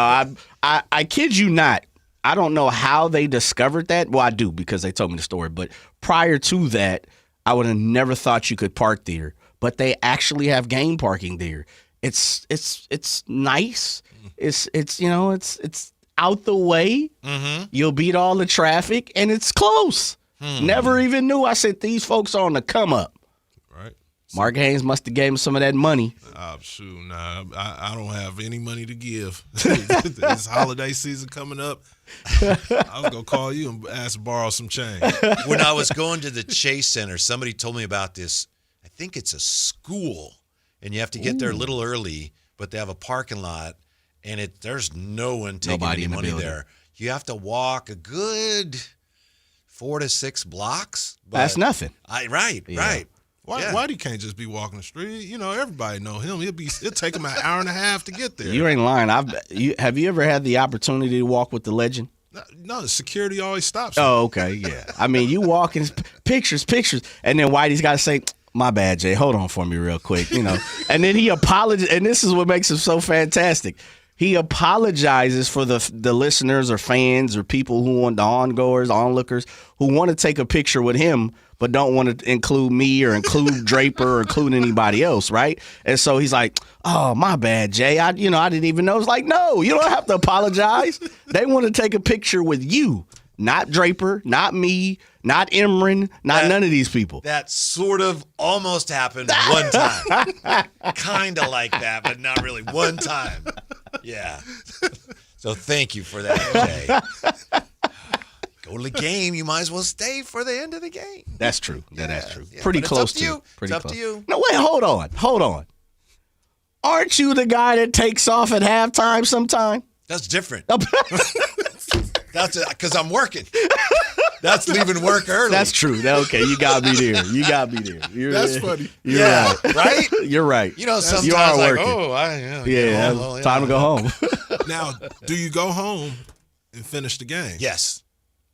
I kid you not. I don't know how they discovered that. Well, I do because they told me the story. But prior to that, I would have never thought you could park there. But they actually have game parking there. It's nice. It's out the way. Mm-hmm. You'll beat all the traffic, and it's close. Never even knew. I said, these folks are on the come up. Right. Mark Haynes must have gave him some of that money. Shoot, nah. I don't have any money to give. This holiday season coming up, I was going to call you and ask to borrow some change. When I was going to the Chase Center, somebody told me about this. I think it's a school, and you have to get there a little early, but they have a parking lot, and there's no one taking any money there. You have to walk a good 4 to 6 blocks. That's nothing. Right. Why he can't just be walking the street? Everybody know him. It'll take him an hour and a half to get there. You ain't lying. Have you ever had the opportunity to walk with the legend? No, the security always stops him. Oh, okay, yeah. I mean, you walk in pictures, and then Whitey's got to say, "My bad, Jay. Hold on for me real quick," And then he apologizes, and this is what makes him so fantastic. He apologizes for the listeners or fans or people who want the ongoers, onlookers who want to take a picture with him, but don't want to include me or include Draper or include anybody else, right? And so he's like, "Oh, my bad, Jay. I didn't even know." It's like, no, you don't have to apologize. They want to take a picture with you, not Draper, not me, not Imran, none of these people. That sort of almost happened one time. Kind of like that, but not really. One time. Yeah. So thank you for that, Jay. Go to the game. You might as well stay for the end of the game. That's true. That's true. Yeah, Pretty but close it's up to you. Pretty It's up close. to you. No, wait, hold on. Aren't you the guy that takes off at halftime sometime? That's different. That's because I'm working. That's leaving work early. That's true. Okay, you got me there. That's funny. You're right. Right? You're right. You know, sometimes you are like, working. Time to go home. Now, do you go home and finish the game? Yes.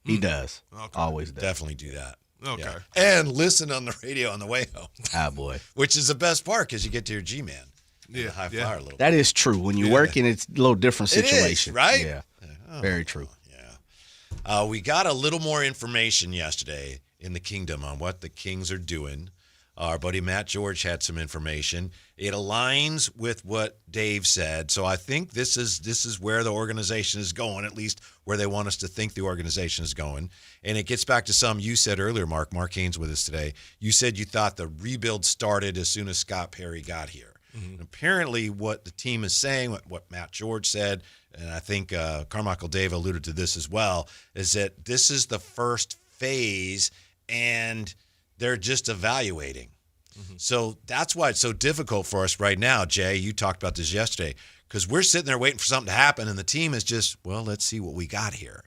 He does. Okay. Always does. Definitely do that. Okay. Yeah. And listen on the radio on the way home. Ah, boy. Which is the best part because you get to your G-Man. Yeah. High flyer a little That is true. When you're working, it's a little different It is, situation. right? Yeah. Very true. We got a little more information yesterday in the Kingdom on what the Kings are doing. Our buddy Matt George had some information. It aligns with what Dave said. So I think this is where the organization is going, at least where they want us to think the organization is going. And it gets back to some you said earlier, Mark. Mark Haynes with us today. You said you thought the rebuild started as soon as Scott Perry got here. And apparently what the team is saying, what Matt George said, and I think Carmichael Dave alluded to this as well, is that this is the first phase and they're just evaluating. So that's why it's so difficult for us right now, Jay. You talked about this yesterday because we're sitting there waiting for something to happen and the team is just, well, let's see what we got here.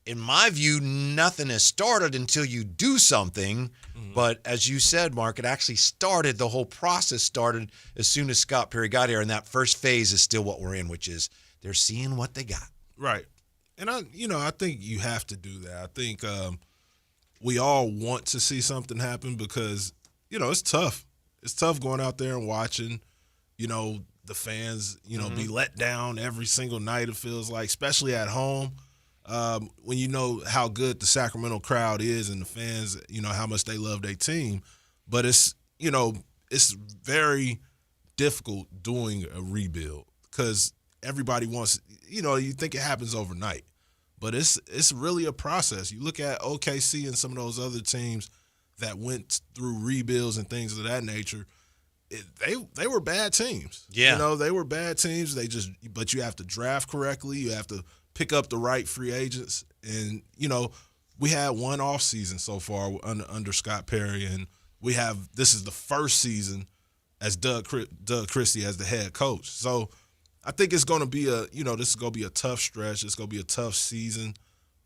In my view, nothing has started until you do something. But as you said, Mark, it actually started. The whole process started as soon as Scott Perry got here. And that first phase is still what we're in, which is they're seeing what they got. Right. And I think you have to do that. I think we all want to see something happen because, it's tough. It's tough going out there and watching, the fans, be let down every single night, it feels like, especially at home. When you know how good the Sacramento crowd is and the fans, how much they love their team. But it's very difficult doing a rebuild because everybody wants, you think it happens overnight. But it's really a process. You look at OKC and some of those other teams that went through rebuilds and things of that nature. They were bad teams. Yeah. They were bad teams. But you have to draft correctly. You have to pick up the right free agents. And, we had one off season so far under Scott Perry, and this is the first season as Doug Christie as the head coach. So I think it's going to be this is going to be a tough stretch. It's going to be a tough season.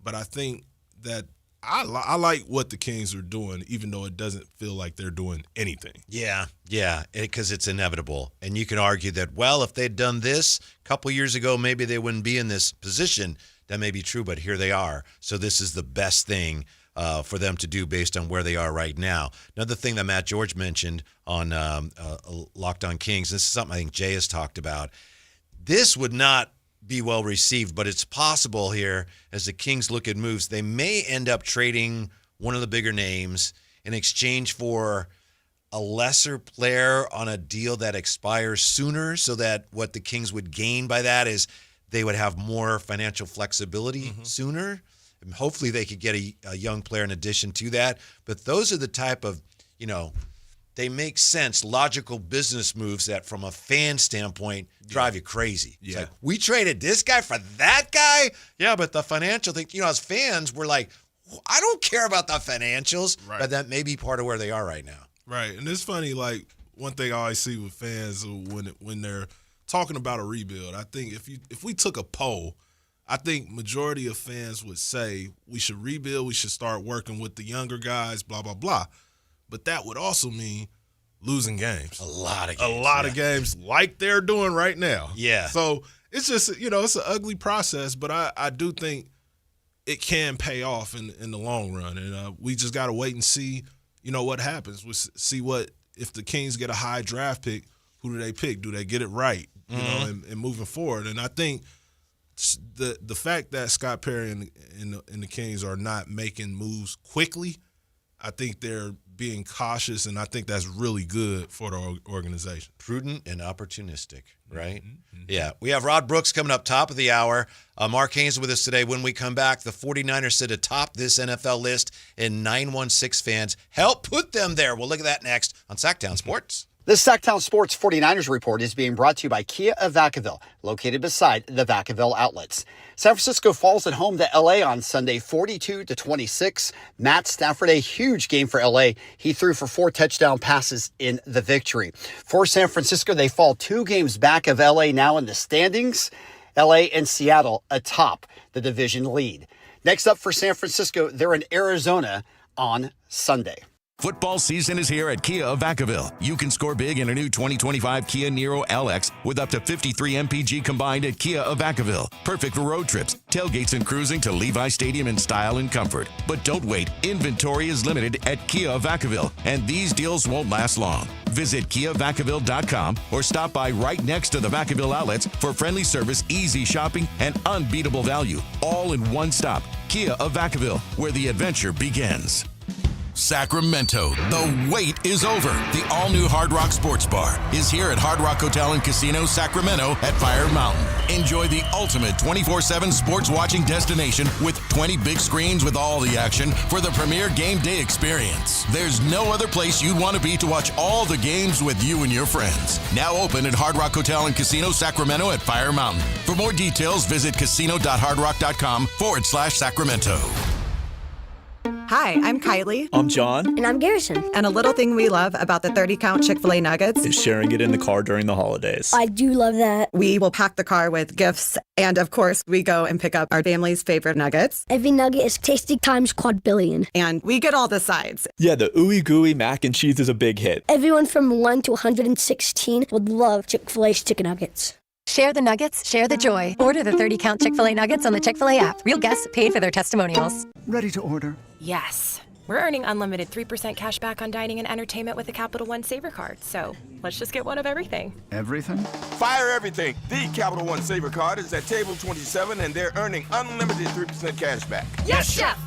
But I think that I like what the Kings are doing, even though it doesn't feel like they're doing anything. Yeah, because it's inevitable. And you can argue that, well, if they'd done this a couple years ago, maybe they wouldn't be in this position. That may be true, but here they are. So this is the best thing for them to do based on where they are right now. Another thing that Matt George mentioned on Locked On Kings, this is something I think Jay has talked about. This would not be well received, but it's possible here as the Kings look at moves. They may end up trading one of the bigger names in exchange for a lesser player on a deal that expires sooner, so that what the Kings would gain by that is they would have more financial flexibility sooner. And hopefully they could get a young player in addition to that. But those are the type of, they make sense, logical business moves that from a fan standpoint drive you crazy. Yeah. It's like, we traded this guy for that guy? Yeah, but the financial thing, as fans, we're like, I don't care about the financials, Right. but that may be part of where they are right now. Right. And it's funny, like, one thing I always see with fans when they're talking about a rebuild, I think if we took a poll, I think majority of fans would say we should rebuild, we should start working with the younger guys, blah, blah, blah. But that would also mean losing games. A lot of games. A lot of games like they're doing right now. Yeah. So it's just, it's an ugly process, but I do think it can pay off in the long run. And we just got to wait and see, what happens. We'll see if the Kings get a high draft pick, who do they pick? Do they get it right? And moving forward. And I think the fact that Scott Perry and the Kings are not making moves quickly I think they're being cautious, and I think that's really good for the organization. Prudent and opportunistic, right? Mm-hmm. Yeah. We have Rod Brooks coming up top of the hour. Mark Haynes with us today. When we come back, the 49ers sit atop this NFL list, and 916 fans help put them there. We'll look at that next on Sactown Sports. This Sactown Sports 49ers report is being brought to you by Kia of Vacaville, located beside the Vacaville outlets. San Francisco falls at home to LA on Sunday, 42-26. Matt Stafford, a huge game for LA. He threw for 4 touchdown passes in the victory. For San Francisco, they fall 2 games back of LA now in the standings. LA and Seattle atop the division lead. Next up for San Francisco, they're in Arizona on Sunday. Football season is here at Kia of Vacaville. You can score big in a new 2025 Kia Niro LX with up to 53 MPG combined at Kia of Vacaville. Perfect for road trips, tailgates, and cruising to Levi Stadium in style and comfort. But don't wait. Inventory is limited at Kia of Vacaville, and these deals won't last long. Visit KiaVacaville.com or stop by right next to the Vacaville outlets for friendly service, easy shopping, and unbeatable value. All in one stop. Kia of Vacaville, where the adventure begins. Sacramento, the wait is over. The all-new Hard Rock Sports Bar is here at Hard Rock Hotel and Casino Sacramento at Fire Mountain. Enjoy the ultimate 24/7 sports watching destination with 20 big screens with all the action for the premier game day experience. There's no other place you'd want to be to watch all the games with you and your friends. Now open at Hard Rock Hotel and Casino Sacramento at Fire Mountain. For more details, visit casino.hardrock.com/Sacramento. Hi, I'm Kylie. I'm John. And I'm Garrison. And a little thing we love about the 30-count Chick-fil-A nuggets is sharing it in the car during the holidays. I do love that. We will pack the car with gifts. And of course, we go and pick up our family's favorite nuggets. Every nugget is tasty times quadrillion. And we get all the sides. Yeah, the ooey gooey mac and cheese is a big hit. Everyone from 1 to 116 would love Chick-fil-A's chicken nuggets. Share the nuggets, share the joy. Order the 30-count Chick-fil-A nuggets on the Chick-fil-A app. Real guests paid for their testimonials. Ready to order? Yes. We're earning unlimited 3% cash back on dining and entertainment with the Capital One Saver Card. So let's just get one of everything. Everything? Fire everything. The Capital One Saver Card is at table 27 and they're earning unlimited 3% cash back. Yes, Chef!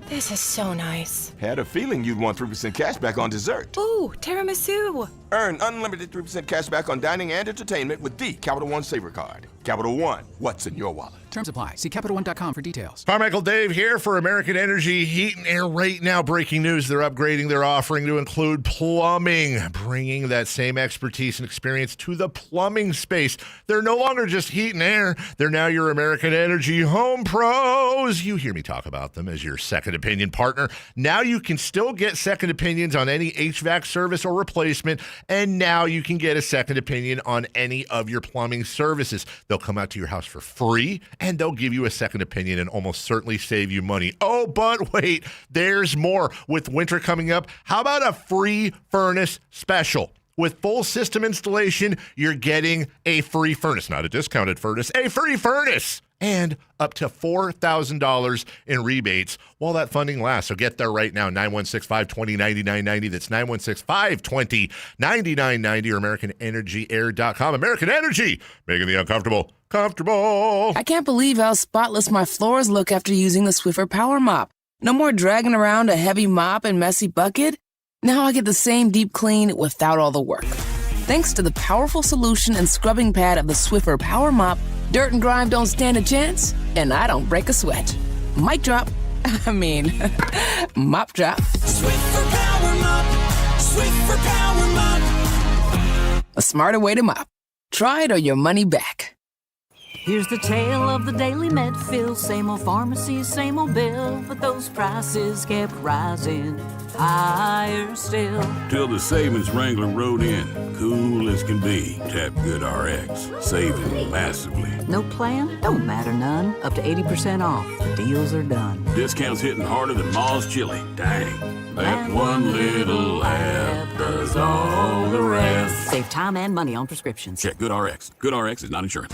This is so nice. Had a feeling you'd want 3% cash back on dessert. Ooh, tiramisu. Earn unlimited 3% cash back on dining and entertainment with the Capital One Saver Card. Capital One, what's in your wallet? Terms apply. See CapitalOne.com for details. Carmichael Dave here for American Energy Heat and Air. Right now, breaking news, they're upgrading their offering to include plumbing, bringing that same expertise and experience to the plumbing space. They're no longer just heat and air. They're now your American Energy Home Pros. You hear me talk about them as your second opinion partner. Now you can still get second opinions on any HVAC service or replacement, and now you can get a second opinion on any of your plumbing services. They'll come out to your house for free, and they'll give you a second opinion and almost certainly save you money. Oh, but wait, there's more. With winter coming up, how about a free furnace special? With full system installation, you're getting a free furnace, not a discounted furnace, a free furnace, and up to $4,000 in rebates while that funding lasts. So get there right now, 916-520-9990. That's 916-520-9990 or AmericanEnergyAir.com. American Energy, making the uncomfortable comfortable. I can't believe how spotless my floors look after using the Swiffer Power Mop. No more dragging around a heavy mop and messy bucket. Now I get the same deep clean without all the work. Thanks to the powerful solution and scrubbing pad of the Swiffer Power Mop, dirt and grime don't stand a chance, and I don't break a sweat. Mic drop. Mop drop. Swiffer Power Mop. Swiffer Power Mop. A smarter way to mop. Try it or your money back. Here's the tale of the daily Medfield. Same old pharmacy, same old bill, but those prices kept rising higher still. Till the savings wrangler rode in, cool as can be. Tap Good RX, saving massively. No plan? Don't matter none. Up to 80% off. The deals are done. Discounts hitting harder than Ma's chili. Dang, that one little app does all the rest. Save time and money on prescriptions. Check Good RX. Good RX is not insurance.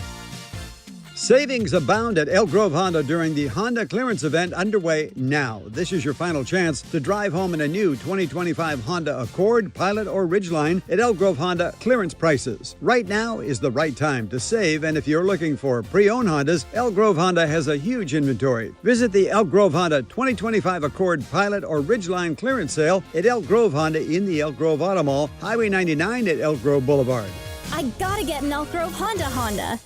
Savings abound at Elk Grove Honda during the Honda clearance event underway now. This is your final chance to drive home in a new 2025 Honda Accord, Pilot, or Ridgeline at Elk Grove Honda clearance prices. Right now is the right time to save, and if you're looking for pre-owned Hondas, Elk Grove Honda has a huge inventory. Visit the Elk Grove Honda 2025 Accord, Pilot, or Ridgeline clearance sale at Elk Grove Honda in the Elk Grove Auto Mall, Highway 99 at Elk Grove Boulevard. I gotta get an Elk Grove Honda.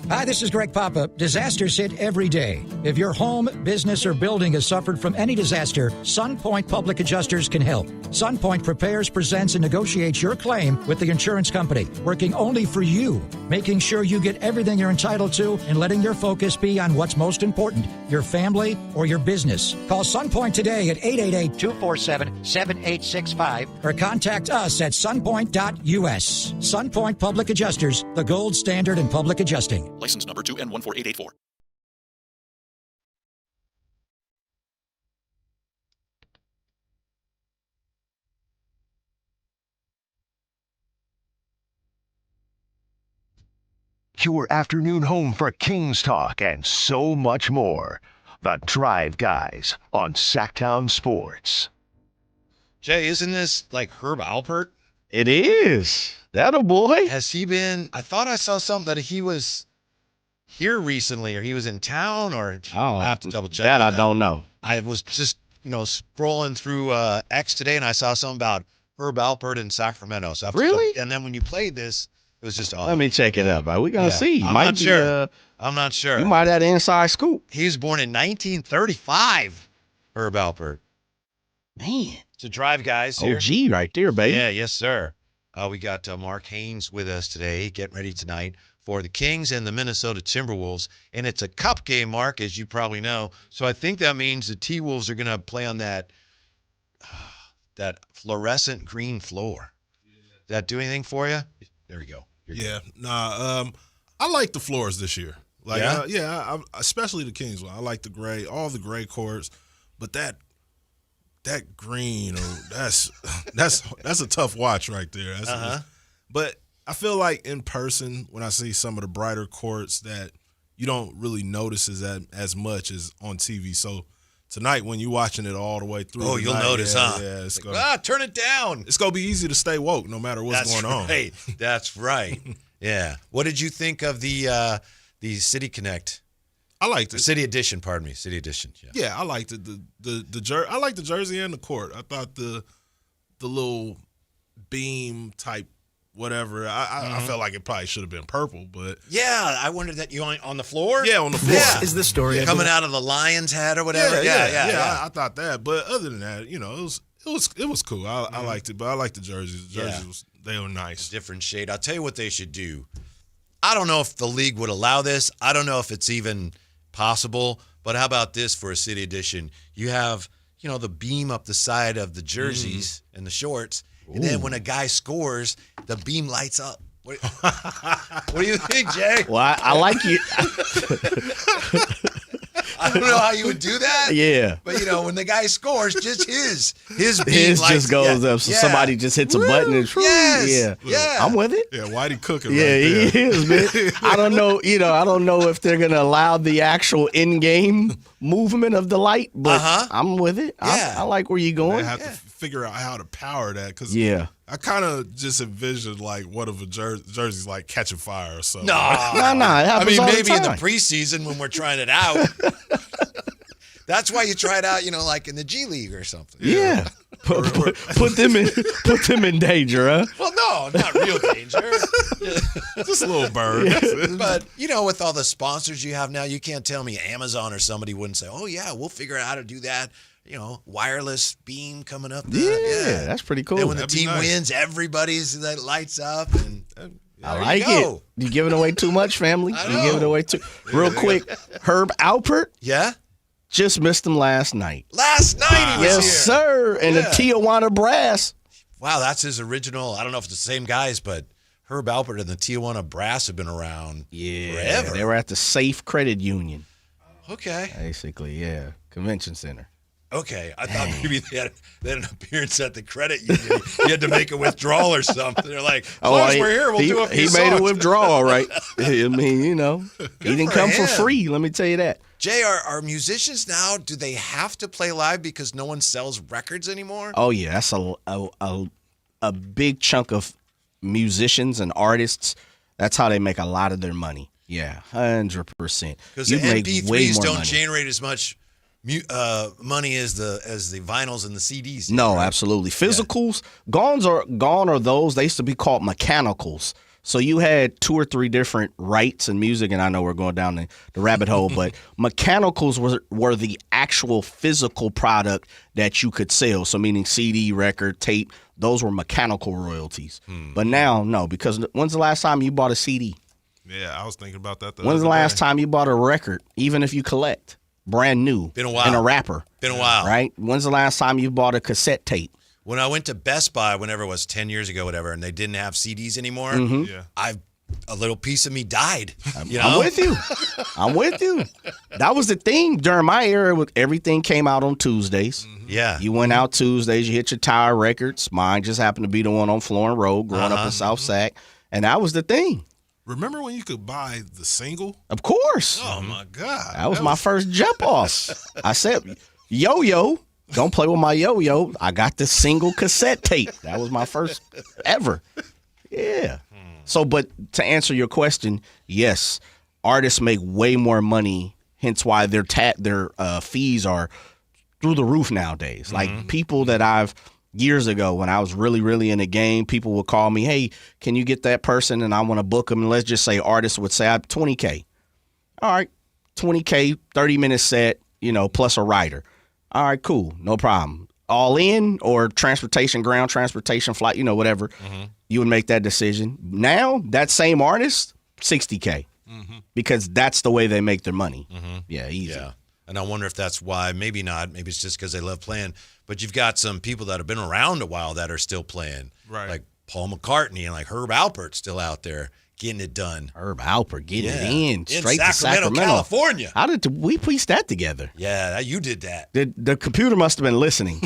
Hi, this is Greg Papa. Disasters hit every day. If your home, business, or building has suffered from any disaster, SunPoint Public Adjusters can help. SunPoint prepares, presents, and negotiates your claim with the insurance company, working only for you, making sure you get everything you're entitled to and letting your focus be on what's most important, your family or your business. Call SunPoint today at 888-247-7865 or contact us at sunpoint.us. SunPoint Public Adjusters, the gold standard in public adjusting. License number 2N14884. Your afternoon home for Kings talk and so much more. The Drive Guys on Sactown Sports. Jay, isn't this like Herb Alpert? It is. That a boy? Has he been? I thought I saw something that he was here recently, or he was in town, or I have to double check. That I don't know. I was just, scrolling through X today, and I saw something about Herb Alpert in Sacramento. So really? And then when you played this, it was just awesome. Let me check it out, bro. We're going to see. I'm not sure. I'm not sure. You might have the inside scoop. He was born in 1935, Herb Alpert. Man. It's a Drive Guys here. OG right there, baby. Yeah, yes, sir. We got Mark Haynes with us today, getting ready tonight for the Kings and the Minnesota Timberwolves. And it's a cup game, Mark, as you probably know. So I think that means the T-Wolves are going to play on that fluorescent green floor. Does that do anything for you? There we go. I like the floors this year. Especially the Kings one. I like the gray, all the gray courts, but that green, that's a tough watch right there. But I feel like in person, when I see some of the brighter courts, that you don't really notice as much as on TV. So tonight, when you're watching it all the way through, you'll notice, huh? Yeah, it's gonna, turn it down. It's gonna be easy to stay woke no matter what's going on. That's right. Yeah. What did you think of the City Connect? I liked it. City Edition, pardon me. City Edition. Yeah, I liked it. I liked the jersey and the court. I thought the little beam type whatever. I felt like it probably should have been purple, but I wondered that you on the floor. Yeah, on the floor. Yeah. Is the story coming out of the Lion's head or whatever? Yeah. I thought that, but other than that, it was cool. I liked it, but I liked the jerseys. The jerseys they were nice. Different shade. I'll tell you what they should do. I don't know if the league would allow this. I don't know if it's even possible, but how about this for a City Edition? You have, the beam up the side of the jerseys and the shorts, and then when a guy scores, the beam lights up. What do you think, Jay? Well, I like you. I don't know how you would do that. Yeah. But, when the guy scores, just his beam his lights, just goes up. So somebody just hits a button and yeah. I'm with it. Yeah, Whitey cooking. Yeah, right he is, man. I don't know. I don't know if they're gonna allow the actual in-game movement of the light, but I'm with it. I like where you're going. They have to figure out how to power that because I kind of just envisioned like one of the jerseys like catching fire or something. No. I mean, maybe in the preseason when we're trying it out. That's why you try it out, like in the G League or something. Yeah. Put them in danger, huh? Well, no, not real danger. Just a little bird. But, with all the sponsors you have now, you can't tell me Amazon or somebody wouldn't say, oh, yeah, we'll figure out how to do that. Wireless beam coming up. Yeah, that's pretty cool. And when the team wins, everybody's that lights up. And I like it. You're giving away too much, family. You're giving away too. Real quick, Herb Alpert. Yeah. Just missed him last night. Last night he was here. Yes, sir. And the Tijuana Brass. Wow, that's his original. I don't know if it's the same guys, but Herb Alpert and the Tijuana Brass have been around forever. They were at the Safe Credit Union. Okay. Basically, convention center. Okay, I thought maybe they had an appearance at the credit union. You had to make a withdrawal or something. They're like, as long as we're here, we'll do a few He made songs. a withdrawal, all right. I mean, he didn't come for free. Let me tell you that. Jay, are musicians now, do they have to play live because no one sells records anymore? Oh, yeah. That's a big chunk of musicians and artists. That's how they make a lot of their money. Yeah, 100%. Because the MP3s don't generate as much money as the vinyls and the CDs. No, right? absolutely. Physicals, gone are those. They used to be called mechanicals. So you had 2 or 3 different rights in music, and I know we're going down the rabbit hole, but mechanicals were the actual physical product that you could sell. So meaning CD, record, tape, those were mechanical royalties. But now, no, because when's the last time you bought a CD? Yeah, I was thinking about that. When's the last time you bought a record, even if you collect, brand new? Been a while. And a rapper. Been a while. Right? When's the last time you bought a cassette tape? When I went to Best Buy, whenever it was 10 years ago, whatever, and they didn't have CDs anymore, a little piece of me died. I'm with you. I'm with you. That was the thing during my era. Everything came out on Tuesdays. Yeah. You went out Tuesdays. You hit your Tower Records. Mine just happened to be the one on Florence Road growing up in South Sac. And that was the thing. Remember when you could buy the single? Of course. Oh, my God. That was my first jump off. I said, yo-yo. Don't play with my yo-yo. I got this single cassette tape. That was my first ever. Yeah. So, but to answer your question, yes, artists make way more money, hence why their fees are through the roof nowadays. Like people that years ago when I was really, really in the game, people would call me, hey, can you get that person? And I want to book them. And let's just say artists would say, I'm $20K. All right, $20K, 30-minute set, plus a writer. All right, cool. No problem. All in or transportation, ground transportation, flight, whatever. You would make that decision. Now, that same artist, $60K. Because that's the way they make their money. Yeah, easy. Yeah. And I wonder if that's why. Maybe not. Maybe it's just because they love playing. But you've got some people that have been around a while that are still playing. Right. Like Paul McCartney and like Herb Alpert's still out there getting it done. Herb Alpert getting it in straight Sacramento, to Sacramento, California. How did we piece that together? Yeah, you did that. The computer must have been listening.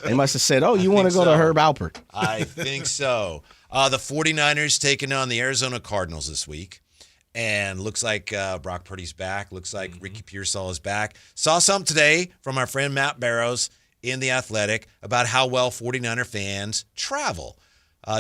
They must have said, oh, you want to go to Herb Alpert. I think so. The 49ers taking on the Arizona Cardinals this week. And looks like Brock Purdy's back. Looks like Ricky Pearsall is back. Saw something today from our friend Matt Barrows in The Athletic about how well 49er fans travel.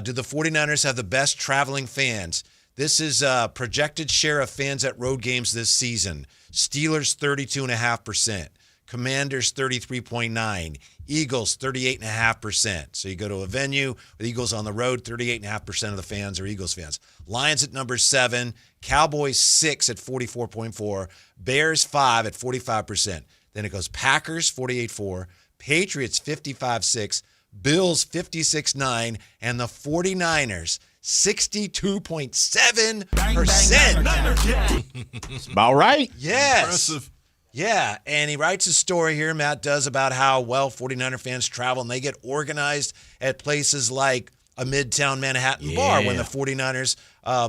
Do the 49ers have the best traveling fans? This is a projected share of fans at road games this season. Steelers, 32.5%. Commanders, 33.9%. Eagles, 38.5%. So you go to a venue with Eagles on the road, 38.5% of the fans are Eagles fans. Lions at number 7. Cowboys, 6 at 44.4%. Bears, 5 at 45%. Then it goes Packers, 48.4%. Patriots, 55.6%. Bills 56.9%, and the 49ers 62.7%. About right. Yes. Impressive. Yeah, and he writes a story here, Matt does, about how well 49er fans travel, and they get organized at places like a Midtown Manhattan bar when the 49ers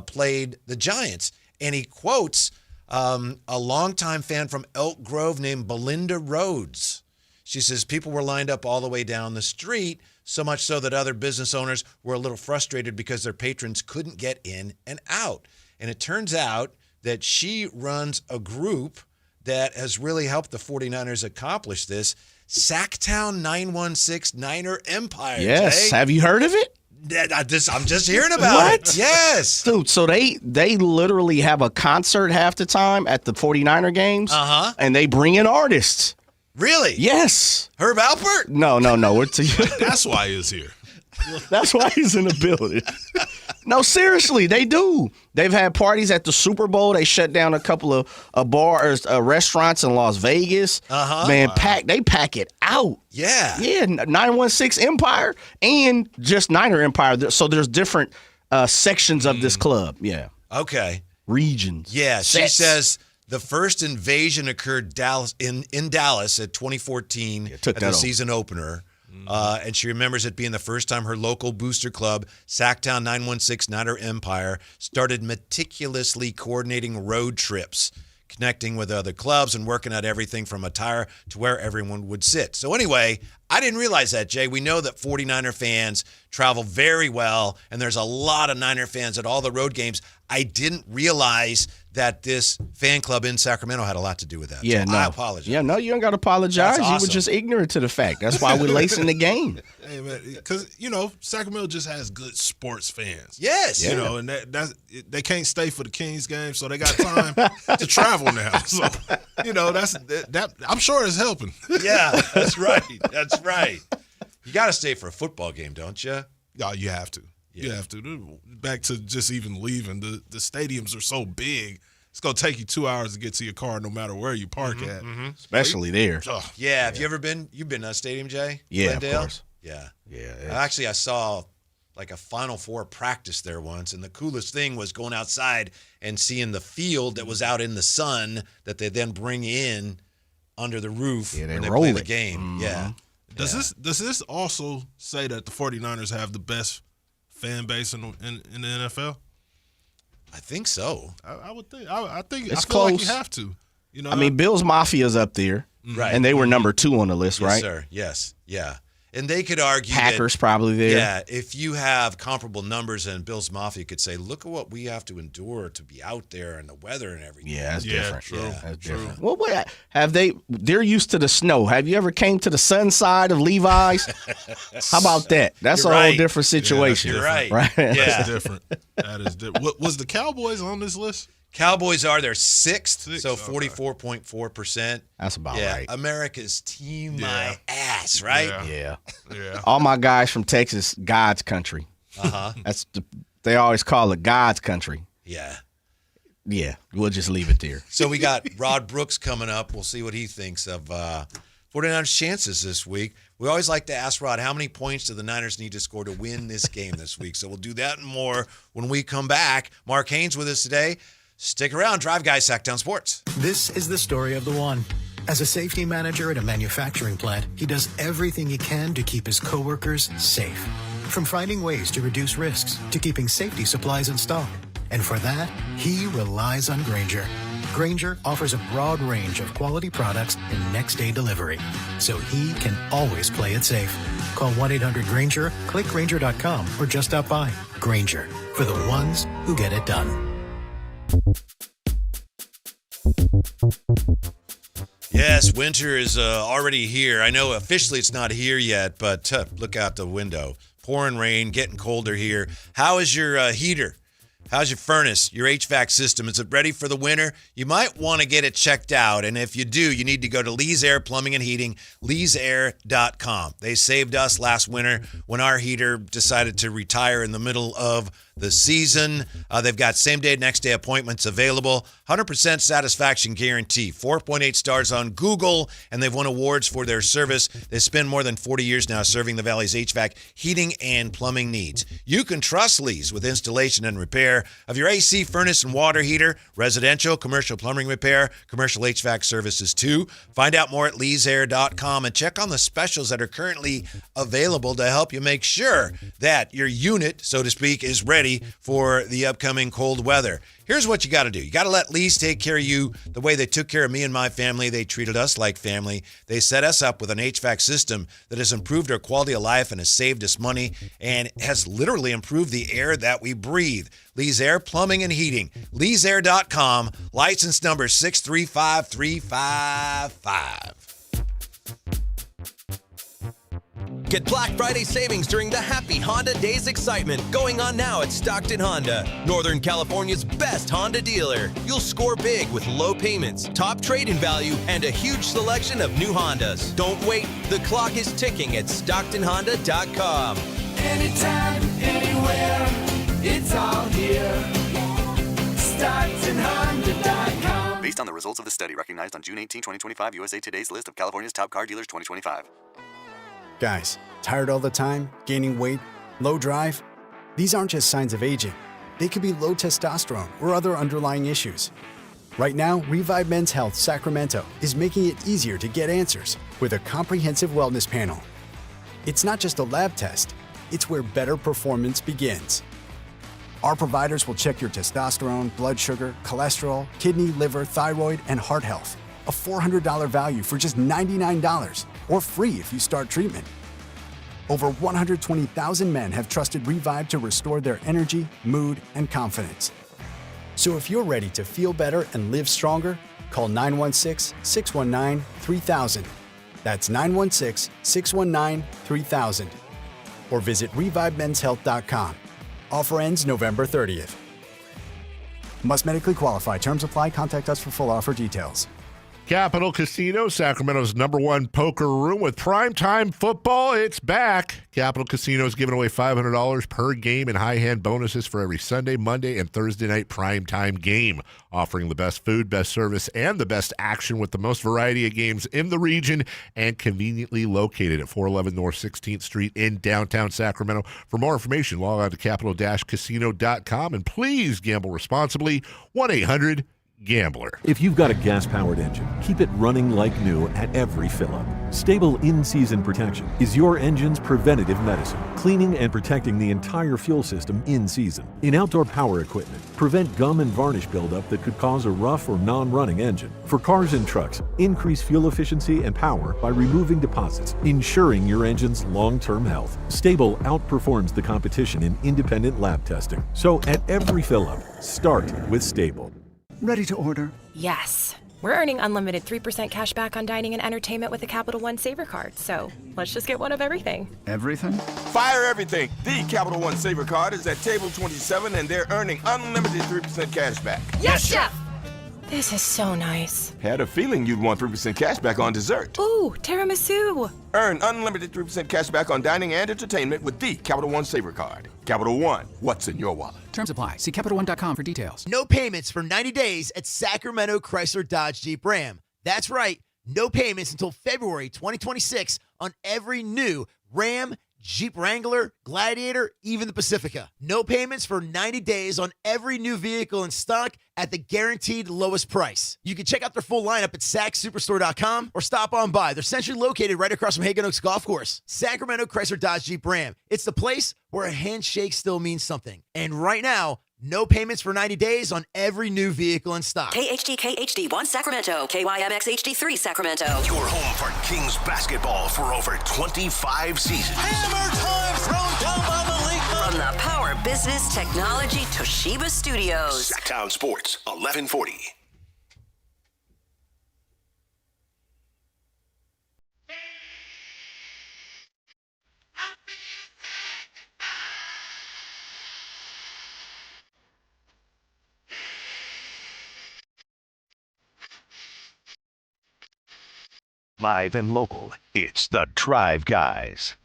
played the Giants. And he quotes a longtime fan from Elk Grove named Belinda Rhodes. She says people were lined up all the way down the street, so much so that other business owners were a little frustrated because their patrons couldn't get in and out. And it turns out that she runs a group that has really helped the 49ers accomplish this. Sactown 916 Niner Empire. Yes. Jay. Have you heard of it? I'm just hearing about it. Yes. Dude, so they literally have a concert half the time at the 49er games. And they bring in artists. Really? Yes. Herb Alpert? No. That's why he's here. That's why he's in the building. No, seriously, they do. They've had parties at the Super Bowl. They shut down a couple of bars, restaurants in Las Vegas. Man, they pack it out. Yeah. Yeah, 916 Empire and just Niner Empire. So there's different sections of this club. Yeah. Okay. Regions. Yeah, she Sets. says the first invasion occurred in Dallas at 2014 at the season opener. And she remembers it being the first time her local booster club, Sactown 916 Niner Empire, started meticulously coordinating road trips, connecting with other clubs and working out everything from attire to where everyone would sit. So anyway, I didn't realize that, Jay. We know that 49er fans travel very well, and there's a lot of Niner fans at all the road games. I didn't realize that this fan club in Sacramento had a lot to do with that. Yeah, so no. I apologize. Yeah, no, you don't got to apologize. That's You awesome. were just ignorant to the fact. That's why we're lacing the game. Hey, man, because, Sacramento just has good sports fans. Yes. And they can't stay for the Kings game, so they got time to travel now. So, that I'm sure it's helping. Yeah, that's right. That's right. You got to stay for a football game, don't you? Yeah, you have to. Yeah. You have to. Back to just even leaving. The stadiums are so big. It's going to take you 2 hours to get to your car no matter where you park at. Especially there. Yeah. Have you ever been? You've been to a stadium, Jay? Yeah, Glendale? of course. Yeah. Yeah. Actually, I saw like a Final Four practice there once, and the coolest thing was going outside and seeing the field that was out in the sun that they then bring in under the roof when they play the game. Yeah. Does this also say that the 49ers have the best fan base in the NFL? I think so. I would think. I think It's I feel like close. you have to. Bills Mafia's up there. Right. And they were number 2 on the list, Yes, right? sir. Yes. Yeah. And they could argue Packers that, probably there. Yeah, if you have comparable numbers, and Bill's Mafia could say, look at what we have to endure to be out there and the weather and everything. Yeah, that's different. True. Yeah, that's True. different. Well, what have they're used to the snow. Have you ever came to the sun side of Levi's? How about that? That's You're a whole right. different situation. You're right. Right? Yeah. That's different. That is different. Was the Cowboys on this list? Cowboys are their sixth, so okay. 44.4%. That's about yeah, right. America's team, my ass, right? Yeah. Yeah. All my guys from Texas, God's country. Uh-huh. They always call it God's country. Yeah. Yeah, we'll just leave it there. So we got Rod Brooks coming up. We'll see what he thinks of 49ers' chances this week. We always like to ask Rod, how many points do the Niners need to score to win this game this week? So we'll do that and more when we come back. Mark Haynes with us today. Stick around. Drive Guys, Sactown Sports. This is the story of the one. As a safety manager at a manufacturing plant, he does everything he can to keep his coworkers safe. From finding ways to reduce risks to keeping safety supplies in stock. And for that, he relies on Grainger. Grainger offers a broad range of quality products and next-day delivery, so he can always play it safe. Call 1-800-GRAINGER, click Grainger.com, or just stop by. Grainger, for the ones who get it done. Yes, winter is already here. I know officially it's not here yet, but look out the window. Pouring rain, getting colder here. How is your heater? How's your furnace, your HVAC system? Is it ready for the winter? You might want to get it checked out. And if you do, you need to go to Lee's Air Plumbing and Heating, leesair.com. They saved us last winter when our heater decided to retire in the middle of the season. They've got same-day, next-day appointments available. 100% satisfaction guarantee. 4.8 stars on Google, and they've won awards for their service. They spend more than 40 years now serving the Valley's HVAC, heating, and plumbing needs. You can trust Lee's with installation and repair of your AC, furnace, and water heater, residential, commercial plumbing repair, commercial HVAC services too. Find out more at leesair.com and check on the specials that are currently available to help you make sure that your unit, so to speak, is ready for the upcoming cold weather. Here's what you got to do. You got to let Lee's take care of you the way they took care of me and my family. They treated us like family. They set us up with an HVAC system that has improved our quality of life and has saved us money and has literally improved the air that we breathe. Lee's Air Plumbing and Heating. Lee'sAir.com. License number 635355. Get Black Friday savings during the Happy Honda Days excitement going on now at Stockton Honda, Northern California's best Honda dealer. You'll score big with low payments, top trade-in value, and a huge selection of new Hondas. Don't wait. The clock is ticking at StocktonHonda.com. Anytime, anywhere, it's all here. StocktonHonda.com. Based on the results of the study recognized on June 18, 2025, USA Today's list of California's top car dealers 2025. Guys, tired all the time, gaining weight, low drive? These aren't just signs of aging. They could be low testosterone or other underlying issues. Right now, Revive Men's Health Sacramento is making it easier to get answers with a comprehensive wellness panel. It's not just a lab test, it's where better performance begins. Our providers will check your testosterone, blood sugar, cholesterol, kidney, liver, thyroid, and heart health. A $400 value for just $99, or free if you start treatment. Over 120,000 men have trusted Revive to restore their energy, mood, and confidence. So if you're ready to feel better and live stronger, call 916-619-3000. That's 916-619-3000. Or visit ReviveMen'sHealth.com. Offer ends November 30th. Must medically qualify. Terms apply. Contact us for full offer details. Capital Casino, Sacramento's #1 poker room with primetime football. It's back. Capital Casino is giving away $500 per game in high-hand bonuses for every Sunday, Monday, and Thursday night primetime game, offering the best food, best service, and the best action with the most variety of games in the region and conveniently located at 411 North 16th Street in downtown Sacramento. For more information, log on to capital-casino.com, and please gamble responsibly. 1-800-GAMBLER. If you've got a gas-powered engine, keep it running like new at every fill-up. Stable in-season protection is your engine's preventative medicine, cleaning and protecting the entire fuel system in season. In outdoor power equipment, prevent gum and varnish buildup that could cause a rough or non-running engine. For cars and trucks, increase fuel efficiency and power by removing deposits, ensuring your engine's long-term health. Stable outperforms the competition in independent lab testing. So at every fill-up, start with Stable. Ready to order? Yes. We're earning unlimited 3% cash back on dining and entertainment with a Capital One Saver card. So let's just get one of everything. Everything? Fire everything. The Capital One Saver card is at table 27, and they're earning unlimited 3% cash back. Yes, Chef! This is so nice. Had a feeling you'd want 3% cash back on dessert. Ooh, tiramisu. Earn unlimited 3% cash back on dining and entertainment with the Capital One Saver card. Capital One, what's in your wallet? Terms apply. See CapitalOne.com for details. No payments for 90 days at Sacramento Chrysler Dodge Jeep Ram. That's right. No payments until February 2026 on every new Ram, Jeep Wrangler, Gladiator, even the Pacifica. No payments for 90 days on every new vehicle in stock at the guaranteed lowest price. You can check out their full lineup at SacSuperstore.com or stop on by. They're centrally located right across from Hagan Oaks Golf Course. Sacramento Chrysler Dodge Jeep Ram. It's the place where a handshake still means something. And right now, no payments for 90 days on every new vehicle in stock. KHD-KHD1 Sacramento, KYMX-HD3 Sacramento. Your home for Kings basketball for over 25 seasons. Hammer time thrown down by the league. From the Power Business Technology Toshiba Studios. Sactown Sports, 1140. Live and local, it's the Drive Guys.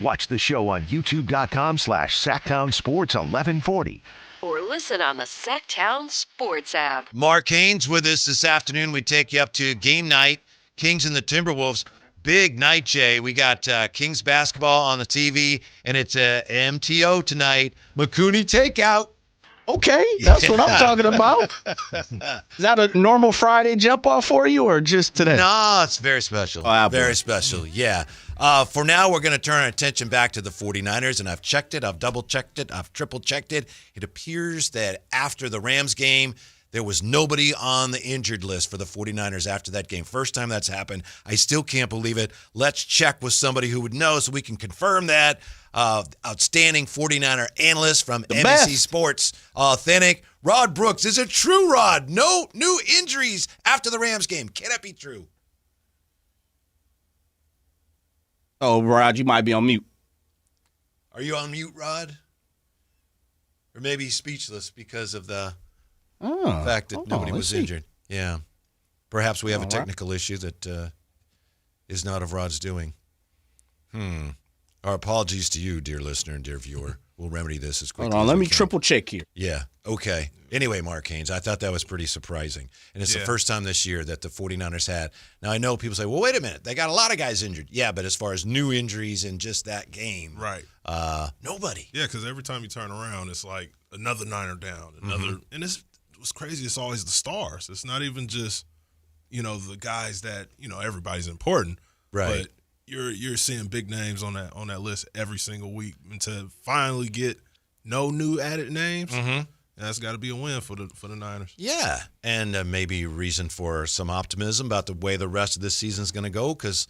Watch the show on youtube.com/Sactown Sports 1140. Or listen on the Sactown Sports app. Mark Haynes with us this afternoon. We take you up to game night, Kings and the Timberwolves. Big night, Jay. We got Kings basketball on the TV, and it's MTO tonight. McCooney takeout. Okay, that's what I'm talking about. Is that a normal Friday jump off for you or just today? No, it's very special. Very special, yeah. For now, we're going to turn our attention back to the 49ers, and I've checked it. I've double-checked it. I've triple-checked it. It appears that after the Rams game, there was nobody on the injured list for the 49ers after that game. First time that's happened. I still can't believe it. Let's check with somebody who would know so we can confirm that. Outstanding 49er analyst from NBC Sports, Authentic, Rod Brooks. Is it true, Rod? No new injuries after the Rams game. Can that be true? Oh, Rod, you might be on mute. Are you on mute, Rod? Or maybe he's speechless because of the fact that nobody was injured. Yeah. Perhaps we have a technical issue that is not of Rod's doing. Our apologies to you, dear listener and dear viewer. We'll remedy this as quickly as we can. Let me triple check here. Yeah, okay. Anyway, Mark Haynes, I thought that was pretty surprising. And it's the first time this year that the 49ers had. Now, I know people say, well, wait a minute. They got a lot of guys injured. Yeah, but as far as new injuries in just that game, right? Nobody. Yeah, because every time you turn around, it's like another Niner down, another. And what's crazy, it's always the stars. It's not even just, the guys that, everybody's important. Right. But you're seeing big names on that list every single week, and to finally get no new added names. That's got to be a win for the Niners. Yeah, and maybe reason for some optimism about the way the rest of this season is going to go because,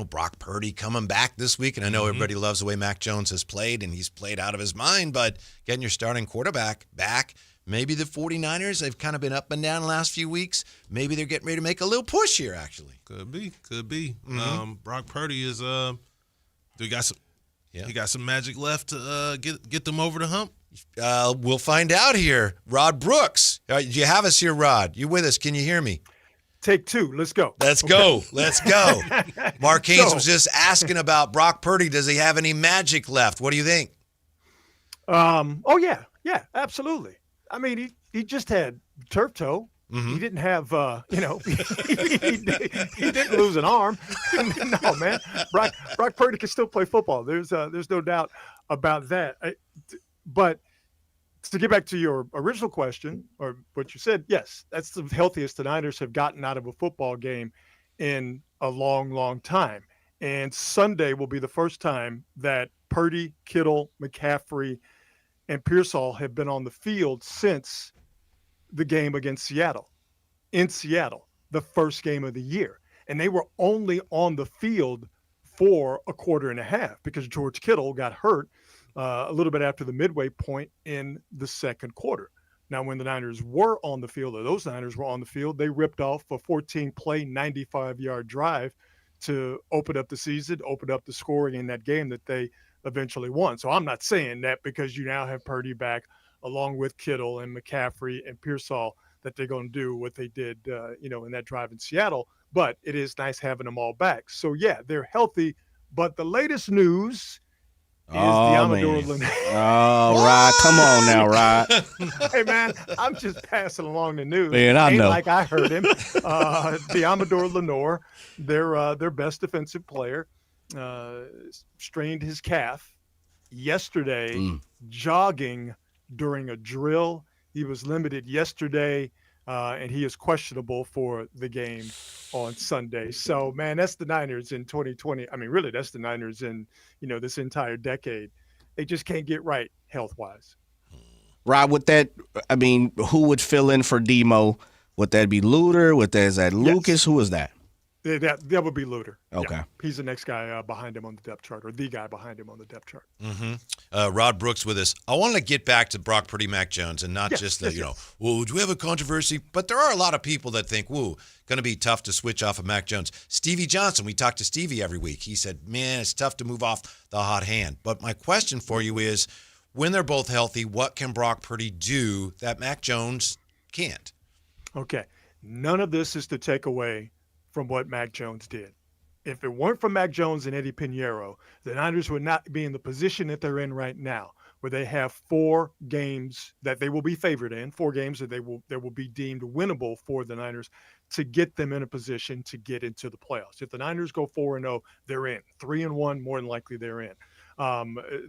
Brock Purdy coming back this week, and I know everybody loves the way Mac Jones has played, and he's played out of his mind, but getting your starting quarterback back, maybe the 49ers, they've kind of been up and down the last few weeks. Maybe they're getting ready to make a little push here, actually. Could be. Brock Purdy is he got some magic left to get them over the hump? We'll find out here. Rod Brooks. You have us here, Rod. You with us? Can you hear me? Take two. Let's go. Let's go. Mark Haynes was just asking about Brock Purdy. Does he have any magic left? What do you think? Oh, yeah. Yeah, absolutely. I mean, he just had turf toe. He didn't have, he didn't lose an arm. No, man. Brock Purdy can still play football. There's no doubt about that. But to get back to your original question or what you said, yes, that's the healthiest the Niners have gotten out of a football game in a long, long time. And Sunday will be the first time that Purdy, Kittle, McCaffrey, and Pearsall have been on the field since the game against Seattle, in Seattle, the first game of the year. And they were only on the field for a quarter and a half because George Kittle got hurt a little bit after the midway point in the second quarter. Now, when the Niners were on the field, or those Niners were on the field, they ripped off a 14-play, 95-yard drive to open up the season, open up the scoring in that game that they eventually won. So I'm not saying that because you now have Purdy back along with Kittle and McCaffrey and Pearsall that they're going to do what they did, in that drive in Seattle. But it is nice having them all back. So, yeah, they're healthy. But the latest news is Diamador Lenore. Oh, Rod, come on now, Rod. Hey, man, I'm just passing along the news. Man, I know. Like I heard him. Diamador Lenore, their best defensive player, strained his calf yesterday jogging during a drill. He was limited yesterday, and he is questionable for the game on Sunday. So, man, that's the Niners in 2020. I mean, really, that's the Niners in, this entire decade. They just can't get right health-wise. Rob, who would fill in for Demo? Would that be Luter? Is that Lucas? Who is that? That would be Luter. Okay. Yeah. He's the next guy behind him on the depth chart, or the guy behind him on the depth chart. Rod Brooks with us. I want to get back to Brock Purdy, Mac Jones, and not just do we have a controversy? But there are a lot of people that think, going to be tough to switch off of Mac Jones. Stevie Johnson, we talk to Stevie every week. He said, man, it's tough to move off the hot hand. But my question for you is, when they're both healthy, what can Brock Purdy do that Mac Jones can't? Okay. None of this is to take away from what Mac Jones did. If it weren't for Mac Jones and Eddie Pinheiro, the Niners would not be in the position that they're in right now, where they have 4 games that they will be favored in, 4 games that will be deemed winnable for the Niners to get them in a position to get into the playoffs. If the Niners go 4-0, they're in. 3-1, more than likely they're in.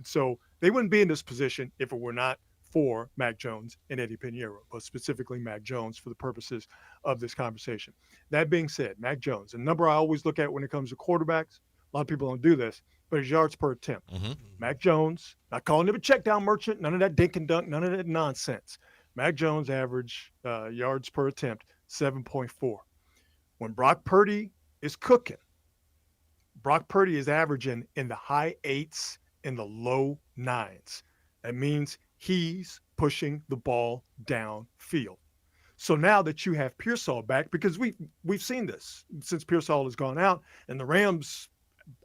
So they wouldn't be in this position if it were not for Mac Jones and Eddie Pinheiro, but specifically Mac Jones for the purposes of this conversation. That being said, Mac Jones, a number I always look at when it comes to quarterbacks, a lot of people don't do this, but his yards per attempt. Mac Jones, not calling him a check down merchant, none of that dink and dunk, none of that nonsense. Mac Jones average yards per attempt, 7.4. When Brock Purdy is cooking, Brock Purdy is averaging in the high 8s and the low 9s. That means he's pushing the ball downfield. So now that you have Pearsall back, because we've seen this since Pearsall has gone out, and the Rams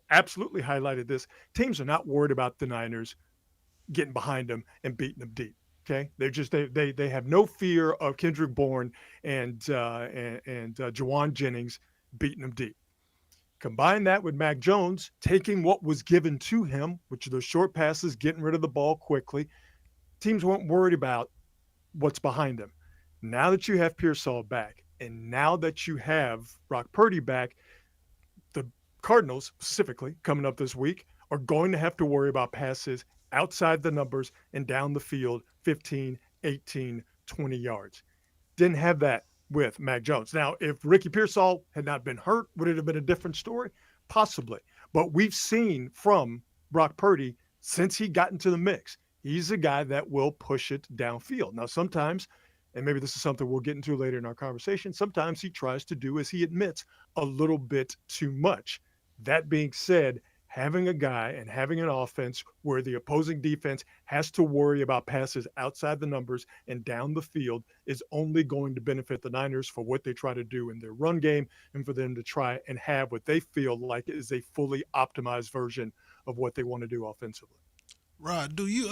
absolutely highlighted this, teams are not worried about the Niners getting behind them and beating them deep. Okay, they have no fear of Kendrick Bourne and Jawan Jennings beating them deep. Combine that with Mac Jones taking what was given to him, which are those short passes, getting rid of the ball quickly. Teams weren't worried about what's behind them. Now that you have Pearsall back, and now that you have Brock Purdy back, the Cardinals, specifically, coming up this week, are going to have to worry about passes outside the numbers and down the field, 15, 18, 20 yards. Didn't have that with Mac Jones. Now, if Ricky Pearsall had not been hurt, would it have been a different story? Possibly. But we've seen from Brock Purdy, since he got into the mix, He's a guy that will push it downfield. Now, sometimes, and maybe this is something we'll get into later in our conversation, sometimes he tries to do, as he admits, a little bit too much. That being said, having a guy and having an offense where the opposing defense has to worry about passes outside the numbers and down the field is only going to benefit the Niners for what they try to do in their run game and for them to try and have what they feel like is a fully optimized version of what they want to do offensively. Rod, do you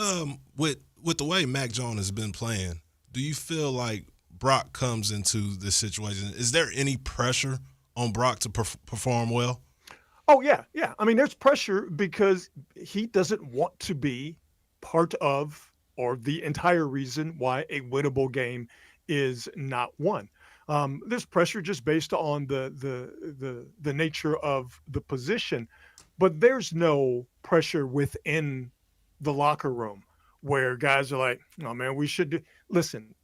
with the way Mac Jones has been playing, do you feel like Brock comes into this situation? Is there any pressure on Brock to perform well? Oh, yeah. I mean, there's pressure because he doesn't want to be part of or the entire reason why a winnable game is not won. There's pressure just based on the nature of the position, but there's no pressure within the locker room where guys are like, "Oh man, we should do." Listen,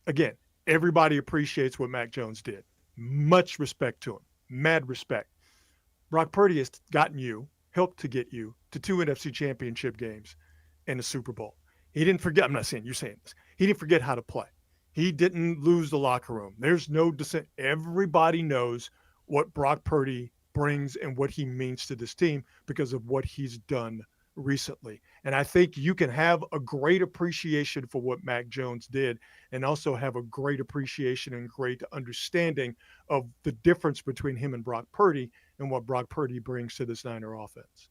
again, everybody appreciates what Mac Jones did. Much respect to him. Mad respect. Brock Purdy has helped to get you to 2 NFC championship games and a Super Bowl. He didn't forget. I'm not saying you're saying this. He didn't forget how to play. He didn't lose the locker room. There's no dissent. Everybody knows what Brock Purdy brings and what he means to this team because of what he's done recently. And I think you can have a great appreciation for what Mac Jones did and also have a great appreciation and great understanding of the difference between him and Brock Purdy and what Brock Purdy brings to this Niner offense.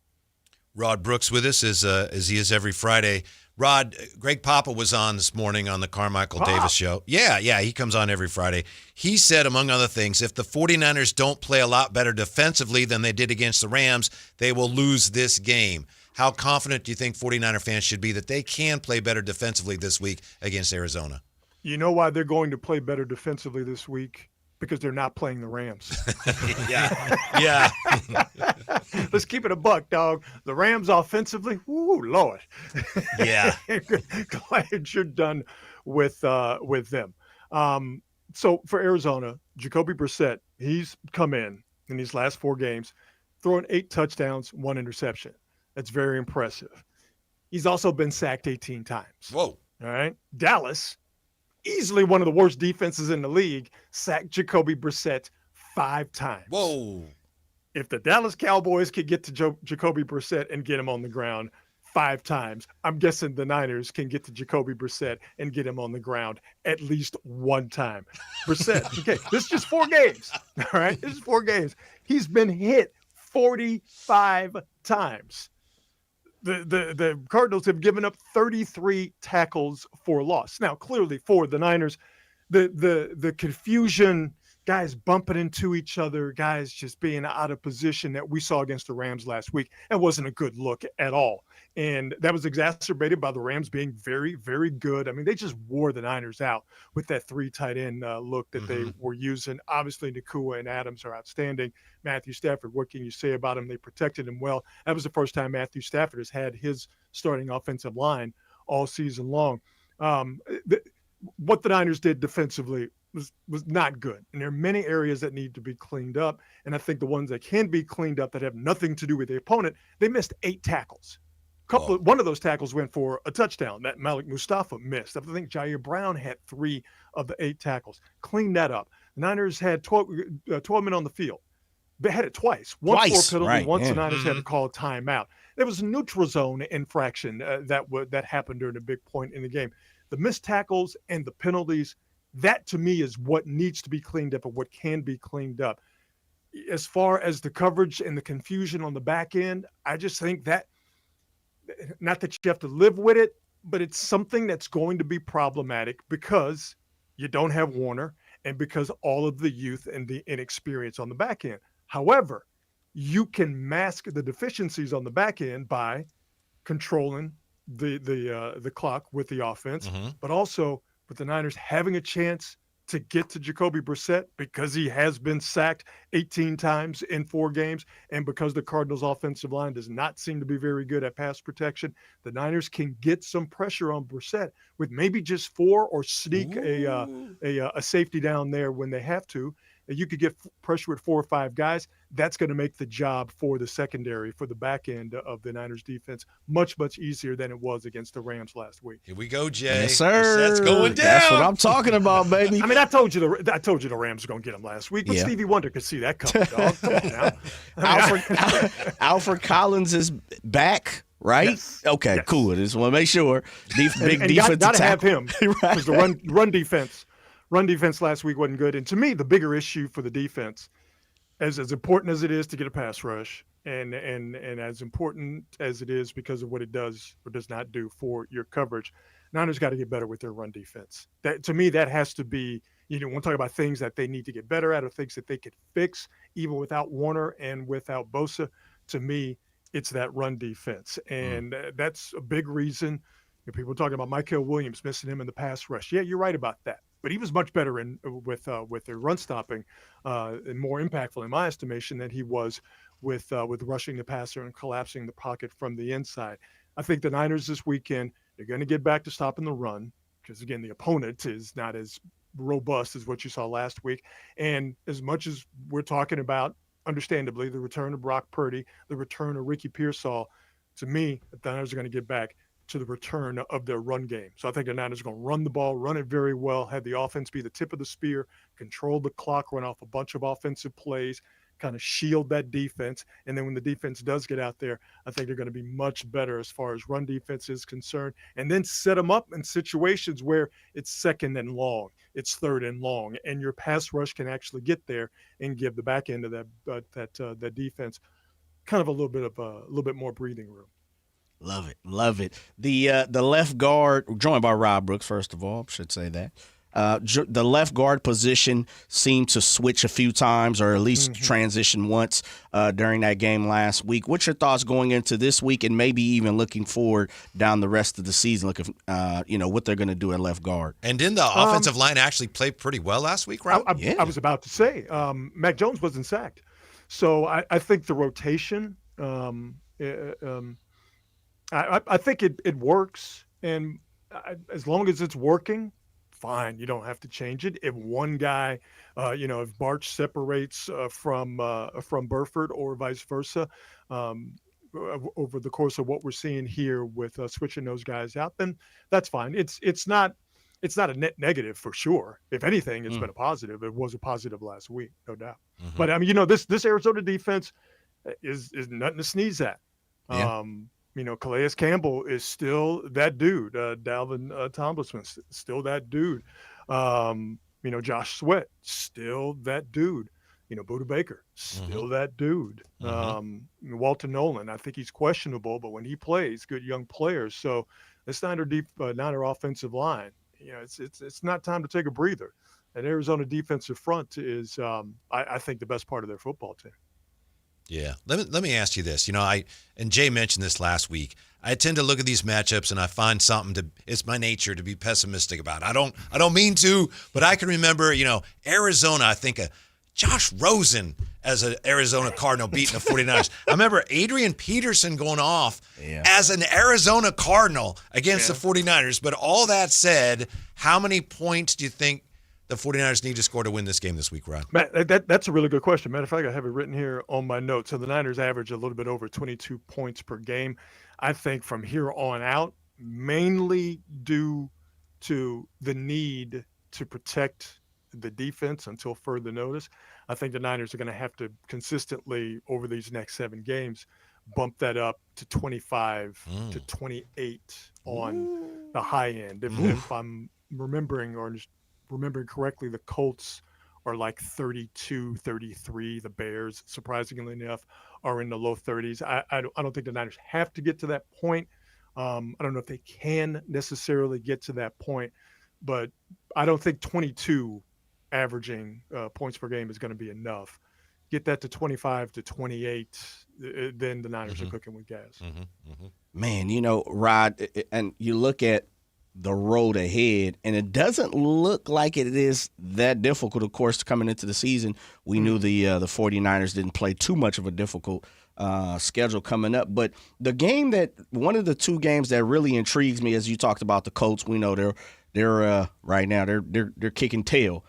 Rod Brooks with us as he is every Friday. Rod, Greg Papa was on this morning on the Carmichael Davis show. Yeah, he comes on every Friday. He said, among other things, if the 49ers don't play a lot better defensively than they did against the Rams, they will lose this game. How confident do you think 49er fans should be that they can play better defensively this week against Arizona? You know why they're going to play better defensively this week? Because they're not playing the Rams. Yeah. Let's keep it a buck, dog. The Rams offensively, woo, Lord. Yeah. Glad you're done with them. So for Arizona, Jacoby Brissett, he's come in these last 4 games, throwing 8 touchdowns, 1 interception. That's very impressive. He's also been sacked 18 times. Whoa. All right. Dallas, easily one of the worst defenses in the league, sacked Jacoby Brissett 5 times. Whoa. If the Dallas Cowboys could get to Jacoby Brissett and get him on the ground 5 times, I'm guessing the Niners can get to Jacoby Brissett and get him on the ground at least 1 time. Brissett, okay, this is just 4 games. All right, this is 4 games. He's been hit 45 times. The Cardinals have given up 33 tackles for loss. Now, clearly for the Niners, the confusion, guys bumping into each other, guys just being out of position that we saw against the Rams last week, that wasn't a good look at all. And that was exacerbated by the Rams being very, very good. I mean, they just wore the Niners out with that 3 tight end look that they were using. Obviously, Nakua and Adams are outstanding. Matthew Stafford, what can you say about him? They protected him well. That was the first time Matthew Stafford has had his starting offensive line all season long. What the Niners did defensively was not good. And there are many areas that need to be cleaned up. And I think the ones that can be cleaned up that have nothing to do with the opponent, they missed 8 tackles. One of those tackles went for a touchdown that Malik Mustafa missed. I think Jair Brown had 3 of the 8 tackles. Clean that up. The Niners had 12 men on the field. They had it twice. Once for a penalty, once the Niners had to call a timeout. There was a neutral zone infraction that happened during a big point in the game. The missed tackles and the penalties, that to me is what needs to be cleaned up and what can be cleaned up. As far as the coverage and the confusion on the back end, I just think that, not that you have to live with it, but it's something that's going to be problematic because you don't have Warner and because all of the youth and the inexperience on the back end. However, you can mask the deficiencies on the back end by controlling the clock with the offense, but also with the Niners having a chance to get to Jacoby Brissett because he has been sacked 18 times in 4 games, and because the Cardinals' offensive line does not seem to be very good at pass protection, the Niners can get some pressure on Brissett with maybe just 4 or sneak a safety down there when they have to. you could get pressure with 4 or 5 guys. That's going to make the job for the secondary, for the back end of the Niners defense, much, much easier than it was against the Rams last week. Here we go, Jay. Yes, sir. That's going down. That's what I'm talking about, baby. I mean, I told you the Rams were going to get them last week, but Yeah. Stevie Wonder could see that coming, dog. Come on now. Alfred Collins is back, right? Yes. Okay, Yes. cool. Just want to make sure. Big and defensive got to have tackle. him because the run defense last week wasn't good. And to me, the bigger issue for the defense, as important as it is to get a pass rush, and as important as it is because of what it does or does not do for your coverage, Niners got to get better with their run defense. That, to me, that has to be, we'll talk about things that they need to get better at or things that they could fix even without Warner and without Bosa. To me, it's that run defense. And that's a big reason. People are talking about Mykel Williams, missing him in the pass rush. Yeah, you're right about that. But he was much better with their run stopping and more impactful in my estimation than he was with rushing the passer and collapsing the pocket from the inside. I think the Niners this weekend, they're going to get back to stopping the run because, again, the opponent is not as robust as what you saw last week. And as much as we're talking about, understandably, the return of Brock Purdy, the return of Ricky Pearsall, to me, the Niners are going to get back to the return of their run game. So I think the Niners are going to run the ball, run it very well, have the offense be the tip of the spear, control the clock, run off a bunch of offensive plays, kind of shield that defense. And then when the defense does get out there, I think they're going to be much better as far as run defense is concerned. And then set them up in situations where it's second and long, it's third and long, and your pass rush can actually get there and give the back end of that defense kind of a little bit more breathing room. Love it. The left guard, joined by Rob Brooks, first of all, should say that. The left guard position seemed to switch a few times or at least transition once during that game last week. What's your thoughts going into this week and maybe even looking forward down the rest of the season, looking what they're going to do at left guard? And didn't the offensive line actually play pretty well last week, Rob? I was about to say, Mac Jones wasn't sacked. So I think the rotation, I think it works. And as long as it's working, fine, you don't have to change it. If one guy, if Barch separates from Burford or vice versa, over the course of what we're seeing here with switching those guys out, then that's fine. It's not a net negative for sure. If anything, it's been a positive. It was a positive last week, no doubt. But I mean, this Arizona defense is nothing to sneeze at. Yeah. Calais Campbell is still that dude. Dalvin Tomlinson, still that dude. Josh Sweat, still that dude. Buda Baker, still that dude. Walter Nolan, I think he's questionable, but when he plays, good young players. So this Niner offensive line, it's not time to take a breather. And Arizona defensive front is, I think, the best part of their football team. Yeah. Let me ask you this. And Jay mentioned this last week. I tend to look at these matchups and I find it's my nature to be pessimistic about it. I don't mean to, but I can remember, Arizona, I think Josh Rosen as an Arizona Cardinal beating the 49ers. I remember Adrian Peterson going off as an Arizona Cardinal against the 49ers. But all that said, how many points do you think the 49ers need to score to win this game this week, Rod? Matt, that's a really good question. Matter of fact, I have it written here on my notes. So the Niners average a little bit over 22 points per game. I think from here on out, mainly due to the need to protect the defense until further notice, I think the Niners are going to have to consistently, over these next 7 games, bump that up to 25 to 28 on the high end. If I'm remembering correctly, the Colts are like 32, 33. The Bears, surprisingly enough, are in the low 30s. I don't think the Niners have to get to that point. I don't know if they can necessarily get to that point, but I don't think 22 averaging points per game is going to be enough. Get that to 25 to 28, then the Niners are cooking with gas. Man, Rod, and you look at the road ahead, and it doesn't look like it is that difficult. Of course, coming into the season, we knew the 49ers didn't play too much of a difficult schedule coming up. But one of the 2 games that really intrigues me, as you talked about the Colts, we know they're right now they're kicking tail.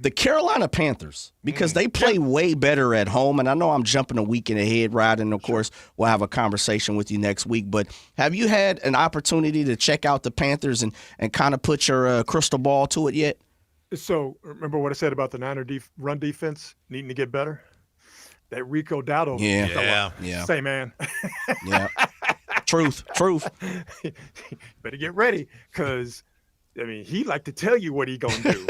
The Carolina Panthers, because they play way better at home, and I know I'm jumping a weekend ahead, Rod, and of course we'll have a conversation with you next week, but have you had an opportunity to check out the Panthers and kind of put your crystal ball to it yet? So remember what I said about the Niner run defense needing to get better? That Rico Dowdle. Yeah. Say, man. Yeah. Truth. Better get ready, because he like to tell you what he gonna do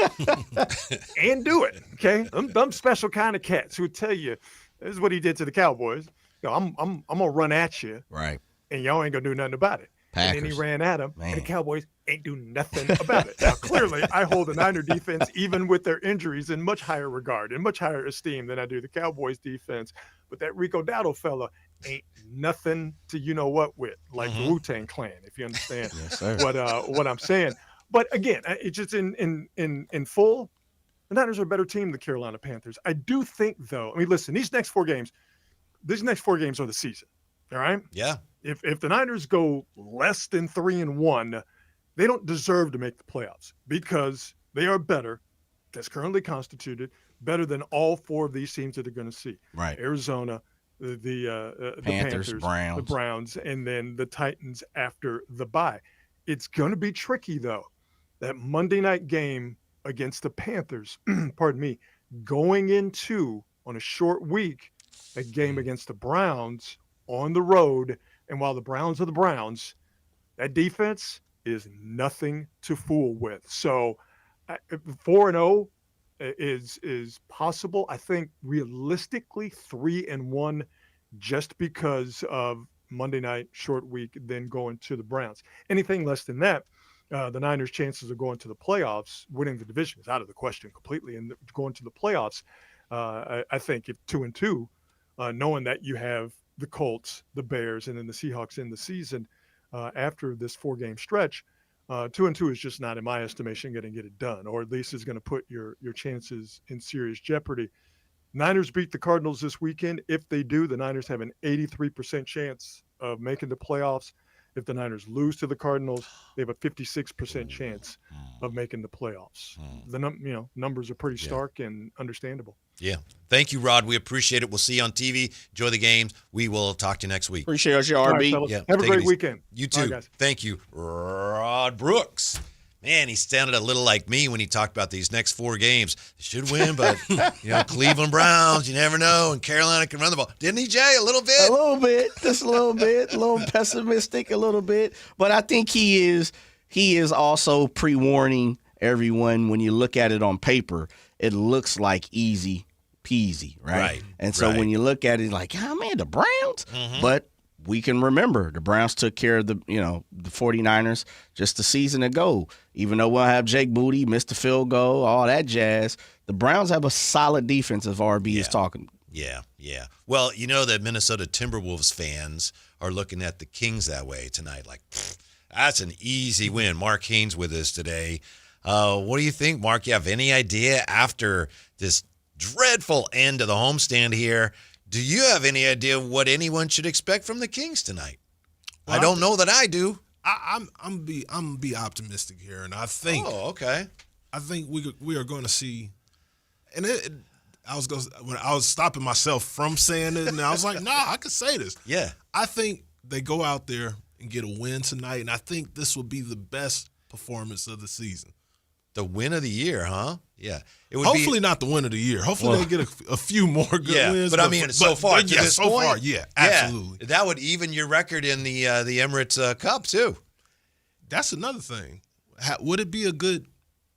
and do it. Okay, them special kind of cats who tell you this is what he did to the Cowboys. I'm gonna run at you, right? And y'all ain't gonna do nothing about it. Packers. And then he ran at him, and the Cowboys ain't do nothing about it. Now, clearly, I hold the Niner defense, even with their injuries, in much higher regard, in much higher esteem than I do the Cowboys defense. But that Rico Dowdle fella ain't nothing to you-know-what with, like the Wu-Tang Clan, if you understand what I'm saying. But again, it's just in full, the Niners are a better team than the Carolina Panthers. I do think, though, listen, these next four games are the season, all right? Yeah. If the Niners go less than 3-1, they don't deserve to make the playoffs, because they are better, that's currently constituted, better than all four of these teams that are going to see. Right. Arizona, the Panthers, the Browns, and then the Titans after the bye. It's going to be tricky, though. That Monday night game against the Panthers, pardon me, going into, on a short week, a game against the Browns on the road. And while the Browns are the Browns, that defense is nothing to fool with. So 4-0 is possible. I think realistically 3-1, just because of Monday night short week, then going to the Browns. Anything less than that, the Niners' chances of going to the playoffs, winning the division, is out of the question completely. And going to the playoffs, I think if 2-2, knowing that you have the Colts, the Bears, and then the Seahawks in the season after this 4-game stretch, 2-2 is just not, in my estimation, going to get it done, or at least is going to put your chances in serious jeopardy. Niners beat the Cardinals this weekend. If they do, the Niners have an 83% chance of making the playoffs. If the Niners lose to the Cardinals, they have a 56% chance of making the playoffs. The numbers are pretty stark and understandable. Yeah. Thank you, Rod. We appreciate it. We'll see you on TV. Enjoy the games. We will talk to you next week. Appreciate you, RB. Right, have a great weekend. You too. Right, thank you, Rod Brooks. Man, he sounded a little like me when he talked about these next 4 games. They should win, but Cleveland Browns, you never know, and Carolina can run the ball. Didn't he, Jay? A little bit? A little bit. Just a little bit. A little pessimistic a little bit. But I think he is also pre-warning everyone. When you look at it on paper, it looks like easy peasy, right? And so when you look at it, like, oh, man, the Browns? But we can remember the Browns took care of the 49ers just a season ago. Even though we'll have Jake Booty, missed the field goal, all that jazz, the Browns have a solid defense, if RB is talking. Yeah. Well, the Minnesota Timberwolves fans are looking at the Kings that way tonight. Like, that's an easy win. Mark Haynes with us today. What do you think, Mark? You have any idea after this dreadful end of the homestand here? Do you have any idea what anyone should expect from the Kings tonight? Well, I don't know that I do. I'm be optimistic here, and I think. Oh, okay. I think we are going to see, and when I was stopping myself from saying it, and I was like, nah, I could say this. Yeah. I think they go out there and get a win tonight, and I think this will be the best performance of the season. The win of the year, huh? Yeah. It would Hopefully not the win of the year. Hopefully they get a few more good wins. But I mean, so far, absolutely. Yeah, that would even your record in the Emirates Cup too. That's another thing. Would it be a good?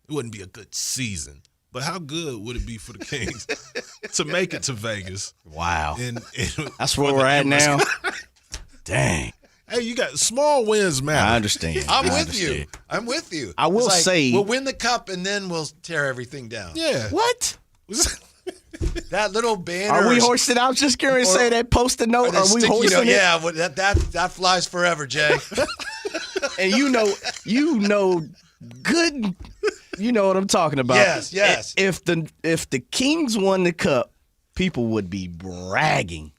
It wouldn't be a good season, but how good would it be for the Kings to make it to Vegas? Wow, and that's where we're at now. Dang. Hey, you got small wins, man. I understand. I'm with you. I will say we'll win the cup and then we'll tear everything down. Yeah. What? That little banner. Are we hoisting? I was just going to say that post-it note. Are we hoisting it? Yeah, that flies forever, Jay. And you know good. You know what I'm talking about. Yes. If the Kings won the cup, people would be bragging.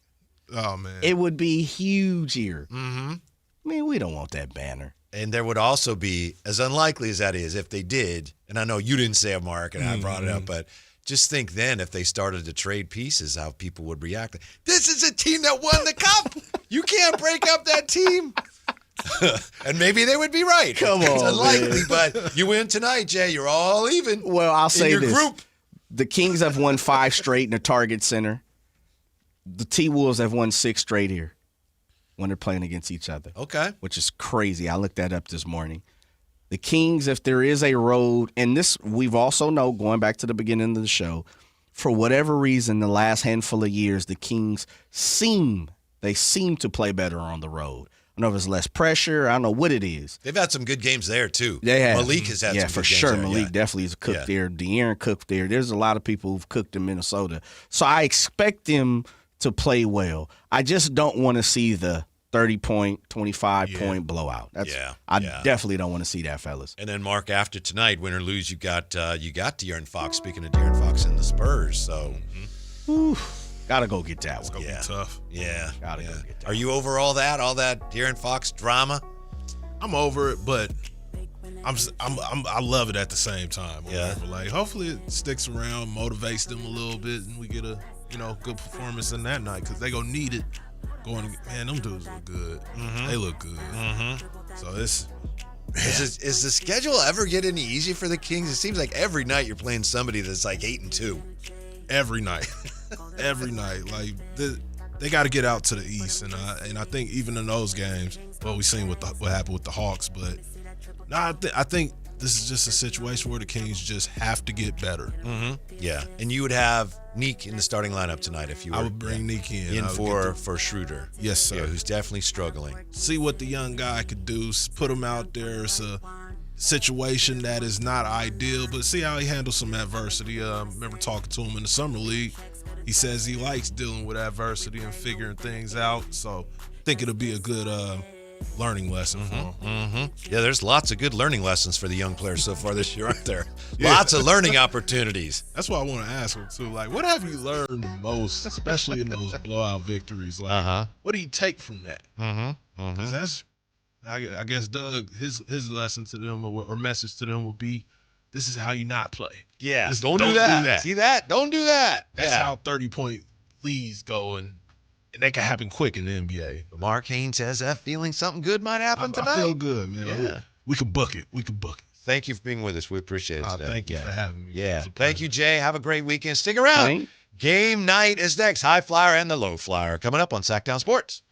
Oh, man. It would be huge here. Mm-hmm. I mean, we don't want that banner. And there would also be, as unlikely as that is, if they did, and I know you didn't say it, Mark, and I brought it up, but just think then if they started to trade pieces, how people would react. This is a team that won the cup. You can't break up that team. And maybe they would be right. Come It's on, unlikely, man. but you win tonight, Jay. You're all even. Well, I'll say in your this. group. The Kings have won 5 straight in the Target Center. The T-Wolves have won 6 straight here when they're playing against each other. Okay. Which is crazy. I looked that up this morning. The Kings, if there is a road, and this we've also know, going back to the beginning of the show, for whatever reason, the last handful of years, the Kings seem to play better on the road. I don't know if it's less pressure. I don't know what it is. They've had some good games there, too. They have. Malik has had some good for games sure. there. Malik definitely has cooked there. De'Aaron cooked there. There's a lot of people who've cooked in Minnesota. So I expect them to play well. I just don't want to see the 30-point, 25-point blowout. I definitely don't want to see that, fellas. And then, Mark, after tonight, win or lose, you got De'Aaron Fox. Speaking of De'Aaron Fox and the Spurs, so gotta go get that one. It's gonna be tough. Yeah, gotta go get that. Are you over all that De'Aaron Fox drama? I'm over it, but I love it at the same time. Like, hopefully it sticks around, motivates them a little bit, and we get a good performance in that night because they gonna need it. Man, them dudes look good. They look good. So it's. Is the schedule ever get any easier for the Kings? It seems like every night you're playing somebody that's like 8-2. Every night. Every night. Like, they got to get out to the East. And I think even in those games, we've seen what happened with the Hawks. But no, I think this is just a situation where the Kings just have to get better. Yeah. And you would have Neek in the starting lineup tonight if you were. I would bring Neek in. For Schroeder. Yes, sir. Yeah, who's definitely struggling. See what the young guy could do. Put him out there. It's a situation that is not ideal, but see how he handles some adversity. Remember talking to him in the Summer League. He says he likes dealing with adversity and figuring things out. So I think it'll be a good learning lesson for him. Yeah, there's lots of good learning lessons for the young players so far this year, aren't there? Lots of learning opportunities. That's why I want to ask him, too. Like, what have you learned the most, especially in those blowout victories? Like, what do you take from that? Because that's, I guess, Doug, his lesson to them or message to them would be, this is how you not play. Yeah, don't do that. See that? Don't do that. That's how 30-point leads go, and that can happen quick in the NBA. Mark Haynes has that feeling something good might happen tonight. I feel good, man. Yeah. We can book it. Thank you for being with us. We appreciate it. Thank you for having me. Yeah. Thank you, Jay. Have a great weekend. Stick around. Game night is next. High Flyer and the Low Flyer coming up on Sactown Sports.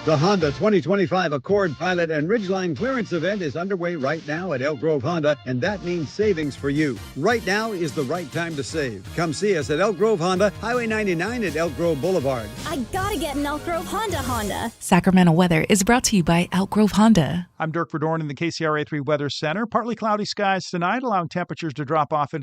The Honda 2025 Accord Pilot and Ridgeline clearance event is underway right now at Elk Grove Honda, and that means savings for you. Right now is the right time to save. Come see us at Elk Grove Honda, Highway 99 at Elk Grove Boulevard. I gotta get an Elk Grove Honda. Sacramento weather is brought to you by Elk Grove Honda. I'm Dirk Verdorn in the KCRA 3 Weather Center. Partly cloudy skies tonight, allowing temperatures to drop off into the